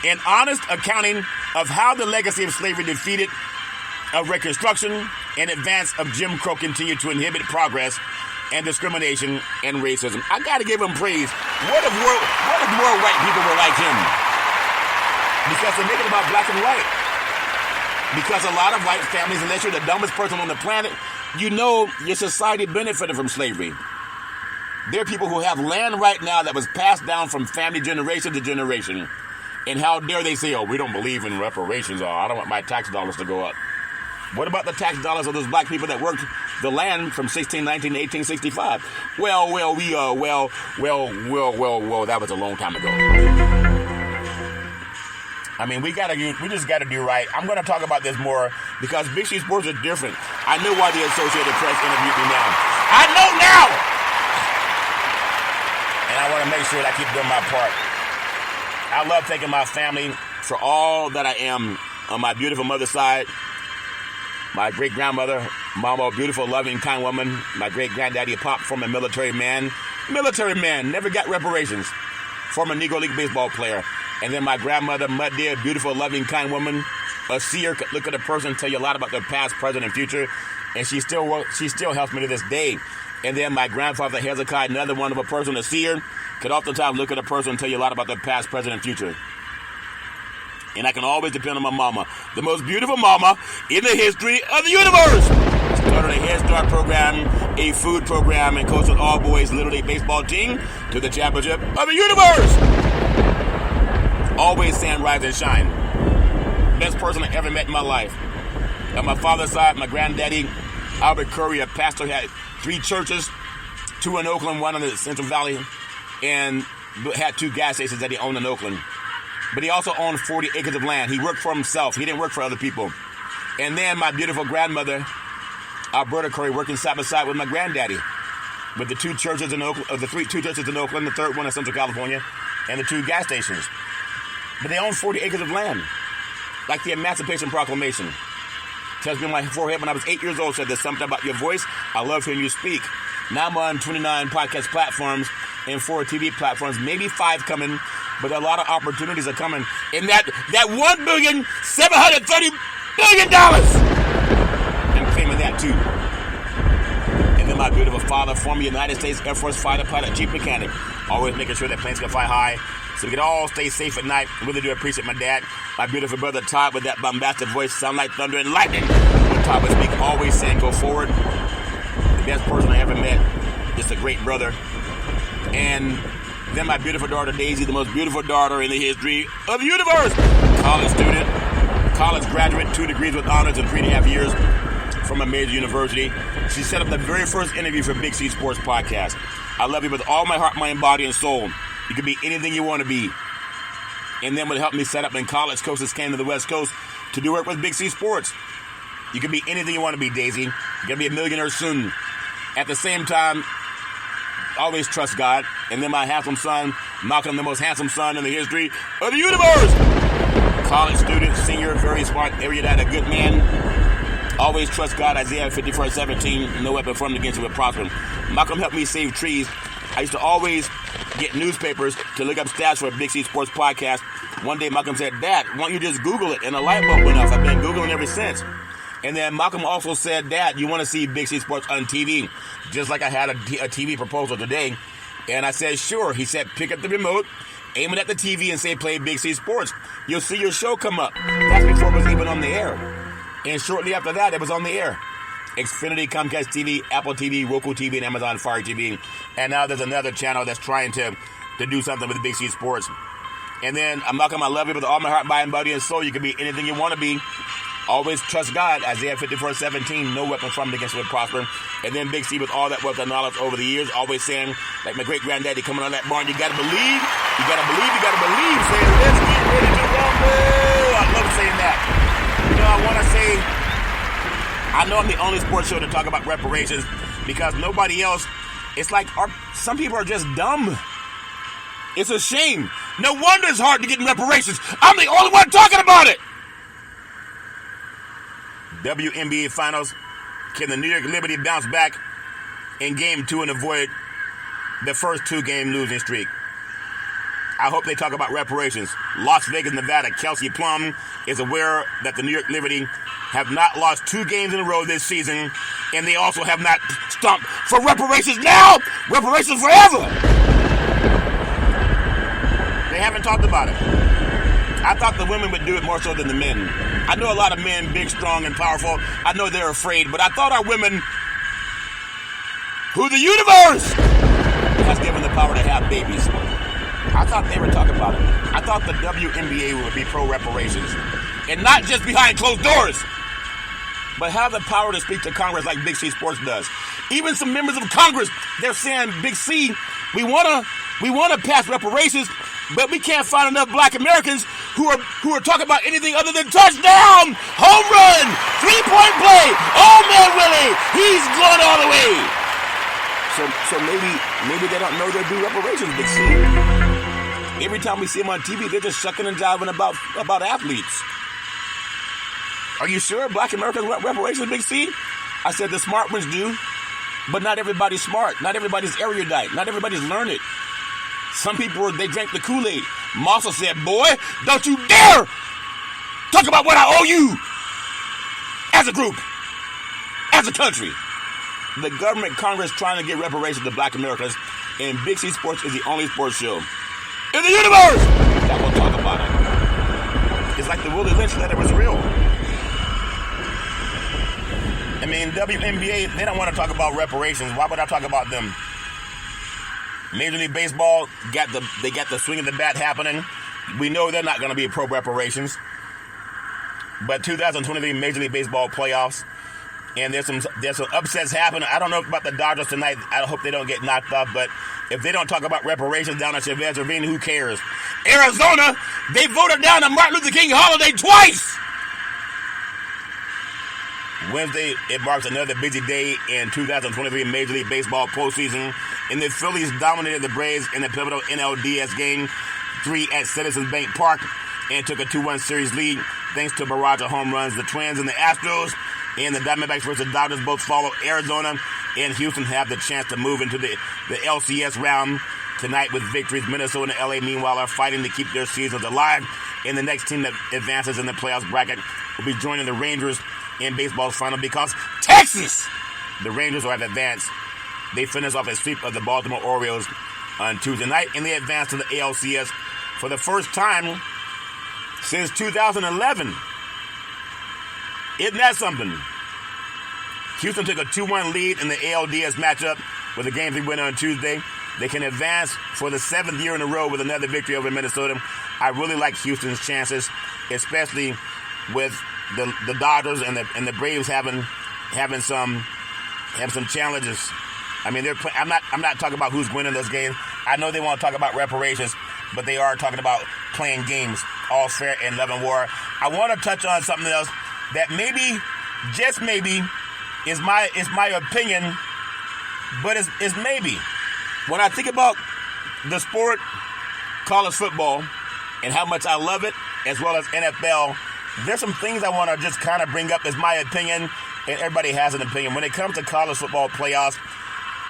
an honest accounting of how the legacy of slavery defeated of Reconstruction and advance of Jim Crow continued to inhibit progress and discrimination and racism. I got to give him praise. What if more white people were like him? Because they make it about black and white. Because a lot of white families, unless you're the dumbest person on the planet, you know your society benefited from slavery. There are people who have land right now that was passed down from family generation to generation. And how dare they say, oh, we don't believe in reparations, or I don't want my tax dollars to go up. What about the tax dollars of those black people that worked the land from 1619 to 1865? Well, that was a long time ago. I mean, we just got to do right. I'm going to talk about this more because Big C Sports is different. I know why the Associated Press interviewed me now. I know now! And I want to make sure that I keep doing my part. I love thanking my family for all that I am on my beautiful mother's side. My great-grandmother, Mama, a beautiful, loving, kind woman. My great-granddaddy, Pop, former military man. Military man, never got reparations. Former Negro League baseball player. And then my grandmother, Mud Deer, beautiful, loving, kind woman. A seer could look at a person and tell you a lot about their past, present, and future. And she still helps me to this day. And then my grandfather, Hezekiah, another one of a person, a seer, could oftentimes look at a person and tell you a lot about their past, present, and future. And I can always depend on my mama, the most beautiful mama in the history of the universe. Started a Head Start program, a food program, and coached an all-boys Little League baseball team to the championship of the universe. Always saying rise and shine. Best person I ever met in my life. On my father's side, my granddaddy, Albert Curry, a pastor, had 3 churches, 2 in Oakland, 1 in the Central Valley, and had 2 gas stations that he owned in Oakland. But he also owned 40 acres of land. He worked for himself. He didn't work for other people. And then my beautiful grandmother, Alberta Curry, working side by side with my granddaddy, with the 2 churches in Oakland, the 2 churches in Oakland, the 3rd one in Central California, and the 2 gas stations. But they owned 40 acres of land, like the Emancipation Proclamation. Tells me on my forehead when I was 8 years old, said there's something about your voice. I love hearing you speak. Now I'm on 29 podcast platforms and 4 TV platforms, maybe 5 coming, but a lot of opportunities are coming. And that $1,730,000,000,000, I'm claiming that too. And then my beautiful father, former United States Air Force fighter pilot, chief mechanic, always making sure that planes can fly high so we can all stay safe at night. Really do appreciate my dad. My beautiful brother Todd with that bombastic voice, sound like thunder and lightning. When Todd would speak, always saying go forward. The best person I ever met, just a great brother. And then my beautiful daughter Daisy, the most beautiful daughter in the history of the universe. College student, college graduate, 2 degrees with honors in 3.5 years from a major university. She set up the very first interview for Big C Sports Podcast. I love you with all my heart, mind, body, and soul. You can be anything you want to be. And then would help me set up when college coaches came to the West Coast to do work with Big C Sports. You can be anything you want to be, Daisy. You're going to be a millionaire soon. At the same time, always trust God. And then my handsome son, Malcolm, the most handsome son in the history of the universe. College student, senior, very smart, erudite, a good man. Always trust God, Isaiah 54:17. No weapon formed against you will prosper. Malcolm helped me save trees. I used to always get newspapers to look up stats for a Big C Sports Podcast. One day Malcolm said, Dad, why don't you just Google it? And a light bulb went off. I've been Googling ever since. And then Malcolm also said, Dad, you want to see Big C Sports on TV? Just like I had a TV proposal today. And I said, sure. He said, pick up the remote, aim it at the TV, and say, play Big C Sports. You'll see your show come up. That's before it was even on the air. And shortly after that, it was on the air. Xfinity, Comcast TV, Apple TV, Roku TV, and Amazon Fire TV. And now there's another channel that's trying to do something with Big C Sports. And then, Malcolm, I love you with all my heart, mind, body, and soul. You can be anything you want to be. Always trust God, Isaiah 54:17. No weapon formed against you will prosper. And then Big C with all that wealth and knowledge over the years, always saying, like my great-granddaddy coming out of that barn, you got to believe, you got to believe, you got to believe. Saying, let's get ready to rumble. I love saying that. You know, I want to say, I know I'm the only sports show to talk about reparations because nobody else, it's like some people are just dumb. It's a shame. No wonder it's hard to get in reparations. I'm the only one talking about it. WNBA Finals. Can the New York Liberty bounce back in Game 2 and avoid the first 2-game losing streak? I hope they talk about reparations. Las Vegas, Nevada. Kelsey Plum is aware that the New York Liberty have not lost 2 games in a row this season, and they also have not stomped for reparations now. Reparations forever. They haven't talked about it. I thought the women would do it more so than the men. I know a lot of men, big, strong, and powerful. I know they're afraid, but I thought our women, who the universe has given the power to have babies, I thought they were talking about it. I thought the WNBA would be pro-reparations. And not just behind closed doors, but have the power to speak to Congress like Big C Sports does. Even some members of Congress, they're saying, Big C, we want to pass reparations, but we can't find enough black Americans who are talking about anything other than touchdown, home run, 3-point play. Oh man, Willie, he's going all the way. So maybe they don't know they're due reparations, Big C. Every time we see them on TV, they're just shucking and jiving about athletes. Are you sure black Americans want reparations, Big C? I said the smart ones do, but not everybody's smart. Not everybody's erudite. Not everybody's learned. Some people, they drank the Kool-Aid. Massa said, boy, don't you dare talk about what I owe you as a group, as a country. The government, Congress trying to get reparations to black Americans, and Big C Sports is the only sports show in the universe that will talk about it. It's like the Willie Lynch letter was real. I mean, WNBA, they don't want to talk about reparations. Why would I talk about them? Major League Baseball, they got the swing of the bat happening. We know they're not going to be pro reparations. But 2023 Major League Baseball playoffs, and there's some upsets happening. I don't know about the Dodgers tonight. I hope they don't get knocked off. But if they don't talk about reparations down at Chavez Ravine, who cares? Arizona, they voted down a Martin Luther King holiday twice. Wednesday, it marks another busy day in 2023 Major League Baseball postseason. And the Phillies dominated the Braves in the pivotal NLDS Game 3 at Citizens Bank Park and took a 2-1 series lead thanks to a barrage of home runs. The Twins and the Astros and the Diamondbacks versus Dodgers both follow. Arizona and Houston have the chance to move into the LCS round tonight with victories. Minnesota and LA, meanwhile, are fighting to keep their seasons alive. And the next team that advances in the playoffs bracket will be joining the Rangers in baseball's final because Texas, the Rangers, have advanced They finished off a sweep of the Baltimore Orioles on Tuesday night, and they advanced to the ALCS for the first time since 2011. Isn't that something? Houston took a 2-1 lead in the ALDS matchup with a game 3 win on Tuesday. They can advance for the 7th year in a row with another victory over Minnesota. I really like Houston's chances, especially with the Dodgers and the Braves having some challenges. I mean, I'm not talking about who's winning those games. I know they want to talk about reparations, but they are talking about playing games, all fair and love and war. I want to touch on something else that maybe, just maybe, is my opinion, but it's maybe. When I think about the sport, college football, and how much I love it, as well as NFL, there's some things I want to just kind of bring up as my opinion, and everybody has an opinion. When it comes to college football playoffs,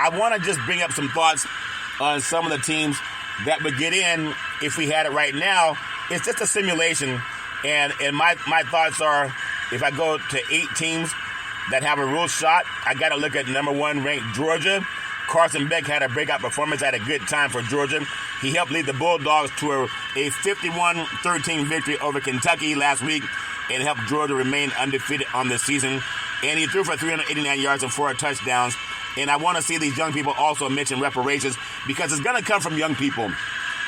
I want to just bring up some thoughts on some of the teams that would get in if we had it right now. It's just a simulation, and my thoughts are, if I go to 8 teams that have a real shot, I got to look at number 1 ranked Georgia. Carson Beck had a breakout performance at a good time for Georgia. He helped lead the Bulldogs to a 51-13 victory over Kentucky last week and helped Georgia remain undefeated on the season. And he threw for 389 yards and 4 touchdowns. And I want to see these young people also mention reparations, because it's going to come from young people.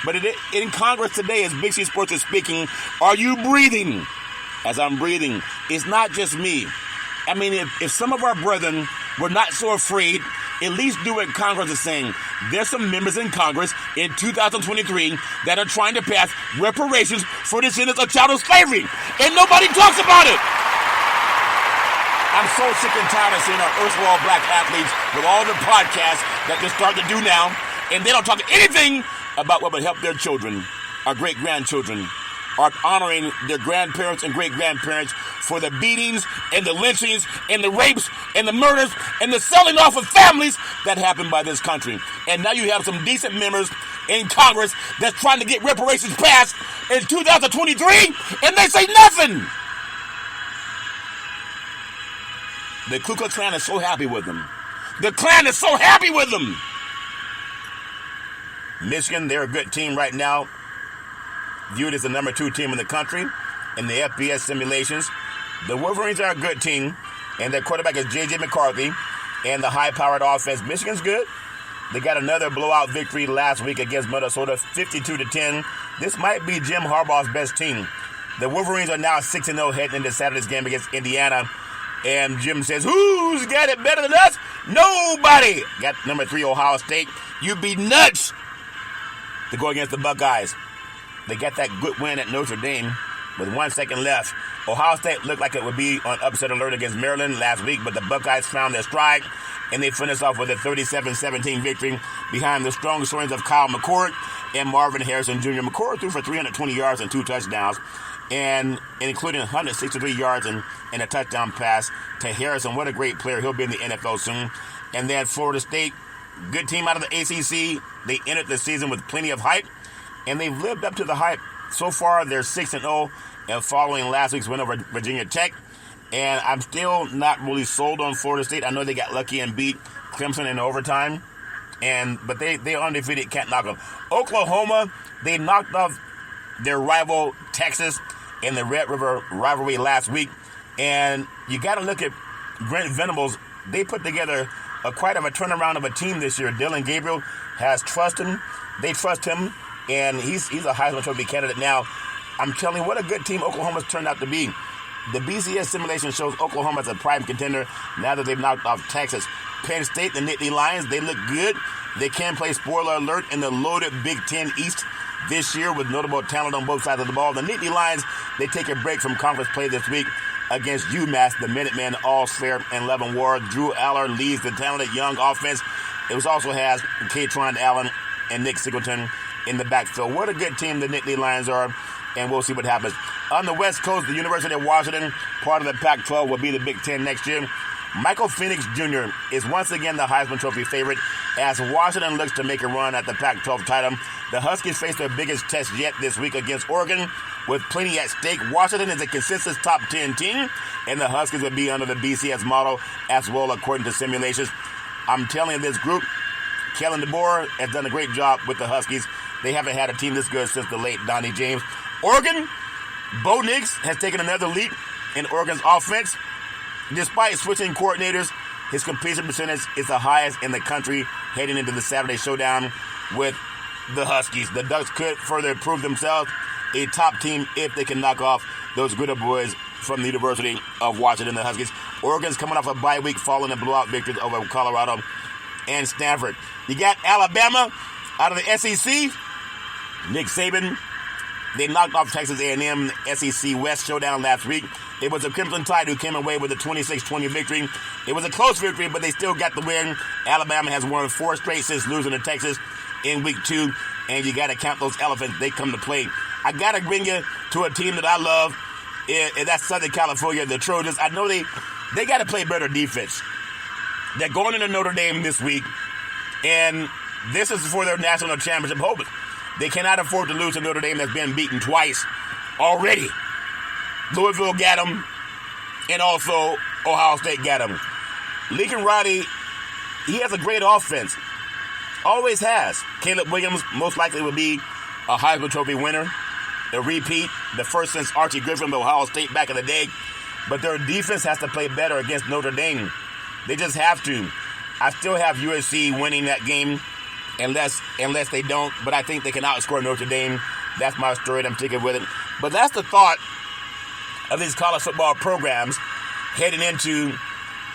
But in Congress today, as Big C Sports is speaking, are you breathing? As I'm breathing, it's not just me. I mean, if some of our brethren were not so afraid, at least do what Congress is saying. There's some members in Congress in 2023 that are trying to pass reparations for descendants of child slavery, and nobody talks about it. I'm so sick and tired of seeing our erstwhile black athletes with all the podcasts that they're starting to do now, and they don't talk anything about what would help their children, our great-grandchildren, are honoring their grandparents and great-grandparents for the beatings and the lynchings and the rapes and the murders and the selling off of families that happened by this country. And now you have some decent members in Congress that's trying to get reparations passed in 2023, and they say nothing. The Ku Klux Klan is so happy with them. The Klan is so happy with them. Michigan, they're a good team right now, viewed as the number 2 team in the country in the FBS simulations. The Wolverines are a good team, and their quarterback is J.J. McCarthy, and the high-powered offense. Michigan's good. They got another blowout victory last week against Minnesota, 52-10. This might be Jim Harbaugh's best team. The Wolverines are now 6-0 heading into Saturday's game against Indiana, and Jim says, who's got it better than us? Nobody. Got number 3 Ohio State. You'd be nuts to go against the Buckeyes. They got that good win at Notre Dame with 1 second left. Ohio State looked like it would be on upset alert against Maryland last week, but the Buckeyes found their stride, and they finished off with a 37-17 victory behind the strong showings of Kyle McCord and Marvin Harrison Jr. McCord threw for 320 yards and 2 touchdowns, and including 163 yards and a touchdown pass to Harrison. What a great player. He'll be in the NFL soon. And then Florida State, good team out of the ACC. They entered the season with plenty of hype, and they've lived up to the hype. So far, they're 6-0, and following last week's win over Virginia Tech. And I'm still not really sold on Florida State. I know they got lucky and beat Clemson in overtime, but they're undefeated, can't knock them. Oklahoma, they knocked off their rival Texas in the Red River rivalry last week. And you got to look at Brent Venables. They put together quite of a turnaround of a team this year. Dylan Gabriel has trusted him. They trust him, and he's a Heisman Trophy candidate now. I'm telling you, what a good team Oklahoma's turned out to be. The BCS simulation shows Oklahoma as a prime contender now that they've knocked off Texas. Penn State, the Nittany Lions, they look good. They can play spoiler alert in the loaded Big Ten East this year with notable talent on both sides of the ball. The Nittany Lions, they take a break from conference play this week against UMass, the Minutemen, all fair and Levin Ward. Drew Aller leads the talented young offense. It also has Katron Allen and Nick Singleton in the backfield. What a good team the Nittany Lions are, and we'll see what happens. On the West Coast, the University of Washington, part of the Pac-12, will be the Big Ten next year. Michael Penix Jr. is once again the Heisman Trophy favorite as Washington looks to make a run at the Pac-12 title. The Huskies face their biggest test yet this week against Oregon with plenty at stake. Washington is a consistent top 10 team, and the Huskies will be under the BCS model as well according to simulations. I'm telling you, this group, Kellen DeBoer has done a great job with the Huskies. They haven't had a team this good since the late Donnie James. Oregon, Bo Nix has taken another leap in Oregon's offense. Despite switching coordinators, his completion percentage is the highest in the country heading into the Saturday showdown with the Huskies. The Ducks could further prove themselves a top team if they can knock off those Gritter boys from the University of Washington, the Huskies. Oregon's coming off a bye week following a blowout victory over Colorado and Stanford. You got Alabama out of the SEC. Nick Saban, they knocked off Texas A&M in the SEC West showdown last week. It was the Crimson Tide who came away with a 26-20 victory. It was a close victory, but they still got the win. Alabama has won 4 straight since losing to Texas in week 2, and you got to count those elephants. They come to play. I got to bring you to a team that I love, and that's Southern California, the Trojans. I know they got to play better defense. They're going into Notre Dame this week, and this is for their national championship hopes. They cannot afford to lose to Notre Dame that's been beaten twice already. Louisville got them, and also Ohio State got them. Lincoln Riley, he has a great offense. Always has. Caleb Williams most likely will be a Heisman Trophy winner, a repeat, the first since Archie Griffin of Ohio State back in the day. But their defense has to play better against Notre Dame. They just have to. I still have USC winning that game unless they don't, but I think they can outscore Notre Dame. That's my story, and I'm sticking with it. But that's the thought of these college football programs heading into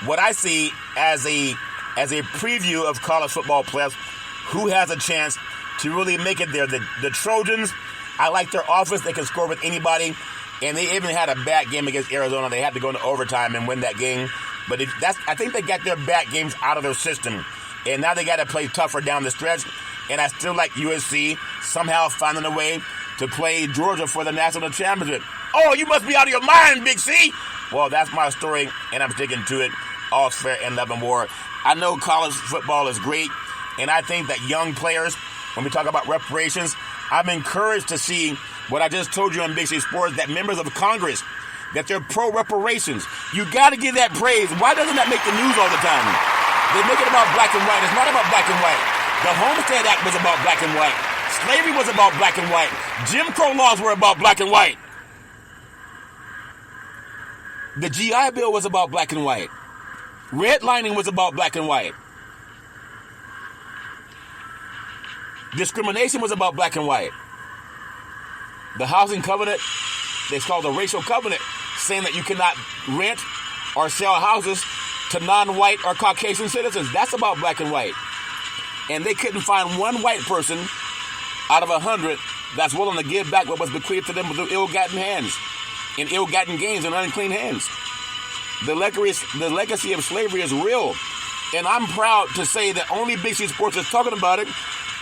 what I see as a preview of college football players who has a chance to really make it there. The Trojans, I like their offense. They can score with anybody, and they even had a bad game against Arizona. They had to go into overtime and win that game. But I think they got their bad games out of their system, and now they got to play tougher down the stretch. And I still like USC somehow finding a way to play Georgia for the national championship. Oh, you must be out of your mind, Big C. Well, that's my story, and I'm sticking to it. All's fair in love and war. I know college football is great, and I think that young players, when we talk about reparations, I'm encouraged to see what I just told you on Big C Sports, that members of Congress, that they're pro-reparations. You got to give that praise. Why doesn't that make the news all the time? They make it about black and white. It's not about black and white. The Homestead Act was about black and white. Slavery was about black and white. Jim Crow laws were about black and white. The GI Bill was about black and white. Redlining was about black and white. Discrimination was about black and white. The housing covenant, it's called the racial covenant, saying that you cannot rent or sell houses to non-white or Caucasian citizens. That's about black and white. And they couldn't find one white person out of 100 that's willing to give back what was bequeathed to them through ill-gotten hands, and ill-gotten gains and unclean hands. The legacy of slavery is real, and I'm proud to say that only Big C Sports is talking about it,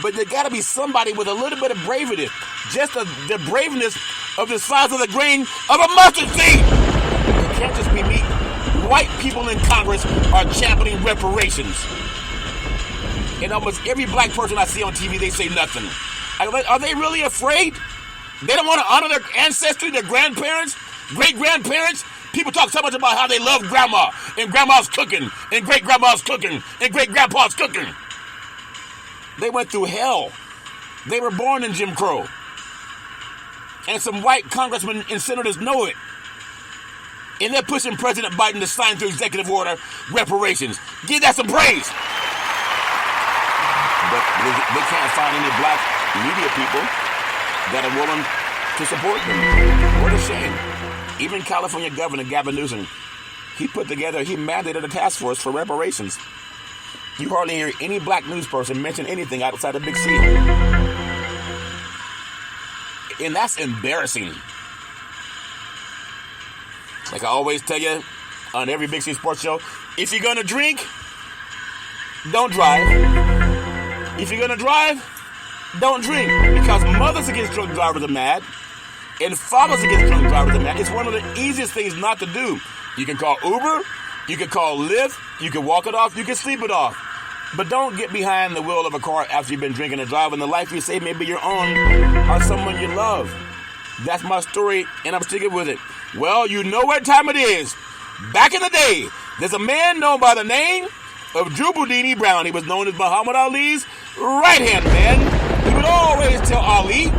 but there got to be somebody with a little bit of bravery, just the braveness of the size of the grain of a mustard seed. It can't just be me. White people in Congress are championing reparations. And almost every black person I see on TV, they say nothing. Are they really afraid? They don't want to honor their ancestry, their grandparents, great-grandparents? People talk so much about how they love grandma, and grandma's cooking, and great-grandma's cooking, and great-grandpa's cooking. They went through hell. They were born in Jim Crow. And some white congressmen and senators know it. And they're pushing President Biden to sign through executive order reparations. Give that some praise. But they can't find any black media people that are willing to support them. What a shame. Even California Governor Gavin Newsom, he mandated a task force for reparations. You hardly hear any black news person mention anything outside of Big C. And that's embarrassing. Like I always tell you on every Big C Sports show, if you're going to drink, don't drive. If you're going to drive, don't drink. Because mothers against drunk drivers are mad. And fathers against drunk drivers are mad. It's one of the easiest things not to do. You can call Uber. You can call Lyft. You can walk it off. You can sleep it off. But don't get behind the wheel of a car after you've been drinking and driving. The life you save may be your own or someone you love. That's my story, and I'm sticking with it. Well, you know what time it is. Back in the day, there's a man known by the name of Drew Boudini Brown. He was known as Muhammad Ali's right-hand man. He would always tell Ali,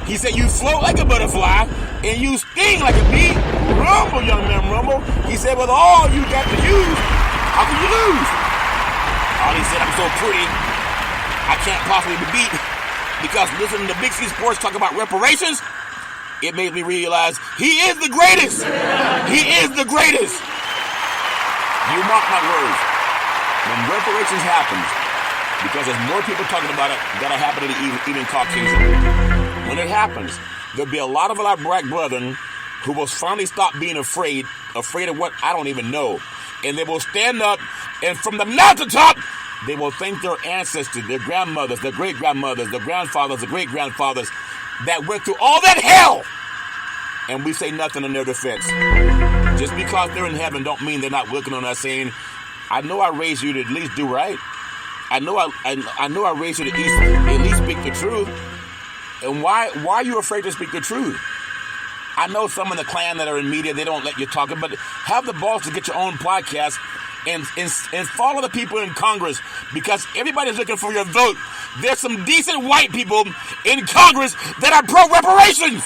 he said, you float like a butterfly and you sting like a bee. Rumble, young man, rumble. He said, with all you got to use, how can you lose? Ali said, I'm so pretty, I can't possibly be beat. Because listening to Big C Sports talk about reparations, it made me realize he is the greatest. He is the greatest. You mark my words. When reparations happens, because there's more people talking about it that'll happen to even Caucasian. When it happens, there'll be a lot of our black brethren who will finally stop being afraid of what I don't even know. And they will stand up, and from the mountaintop, they will thank their ancestors, their grandmothers, their great-grandmothers, their grandfathers, their great-grandfathers that went through all that hell. And we say nothing in their defense. Just because they're in heaven don't mean they're not looking on us saying, I know I raised you to at least do right. I know I raised you to at least speak the truth. And why are you afraid to speak the truth? I know some in the Klan that are in media, they don't let you talk, but have the balls to get your own podcast and follow the people in Congress, because everybody's looking for your vote. There's some decent white people in Congress that are pro-reparations.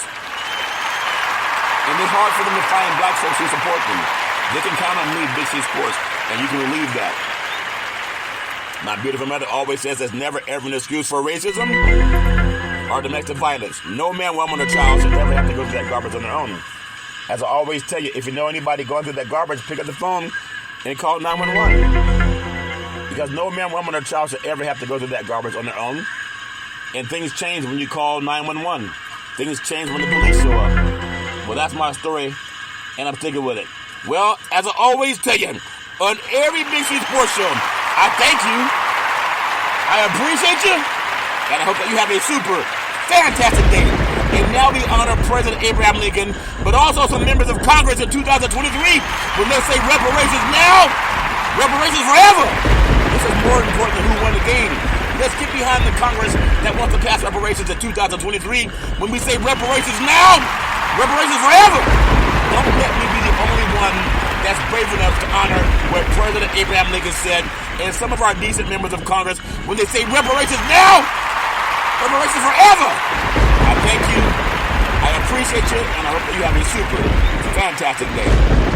And it's hard for them to find black folks who support them. They can count on me, Big C Sports, and you can believe that. My beautiful mother always says there's never ever an excuse for racism or domestic violence. No man, woman, or child should ever have to go through that garbage on their own. As I always tell you, if you know anybody going through that garbage, pick up the phone and call 911. Because no man, woman, or child should ever have to go through that garbage on their own. And things change when you call 911. Things change when the police show up. Well, that's my story, and I'm sticking with it. Well, as I always tell you, on every Big C Sports show, I thank you, I appreciate you, and I hope that you have a super fantastic day. And now we honor President Abraham Lincoln, but also some members of Congress in 2023 when they say reparations now, reparations forever. This is more important than who won the game. Let's get behind the Congress that wants to pass reparations in 2023 when we say reparations now, reparations forever. Don't let me be the only one that's brave enough to honor what President Abraham Lincoln said, and some of our decent members of Congress when they say reparations now, reparations forever. I thank you, I appreciate you, and I hope that you have a super fantastic day.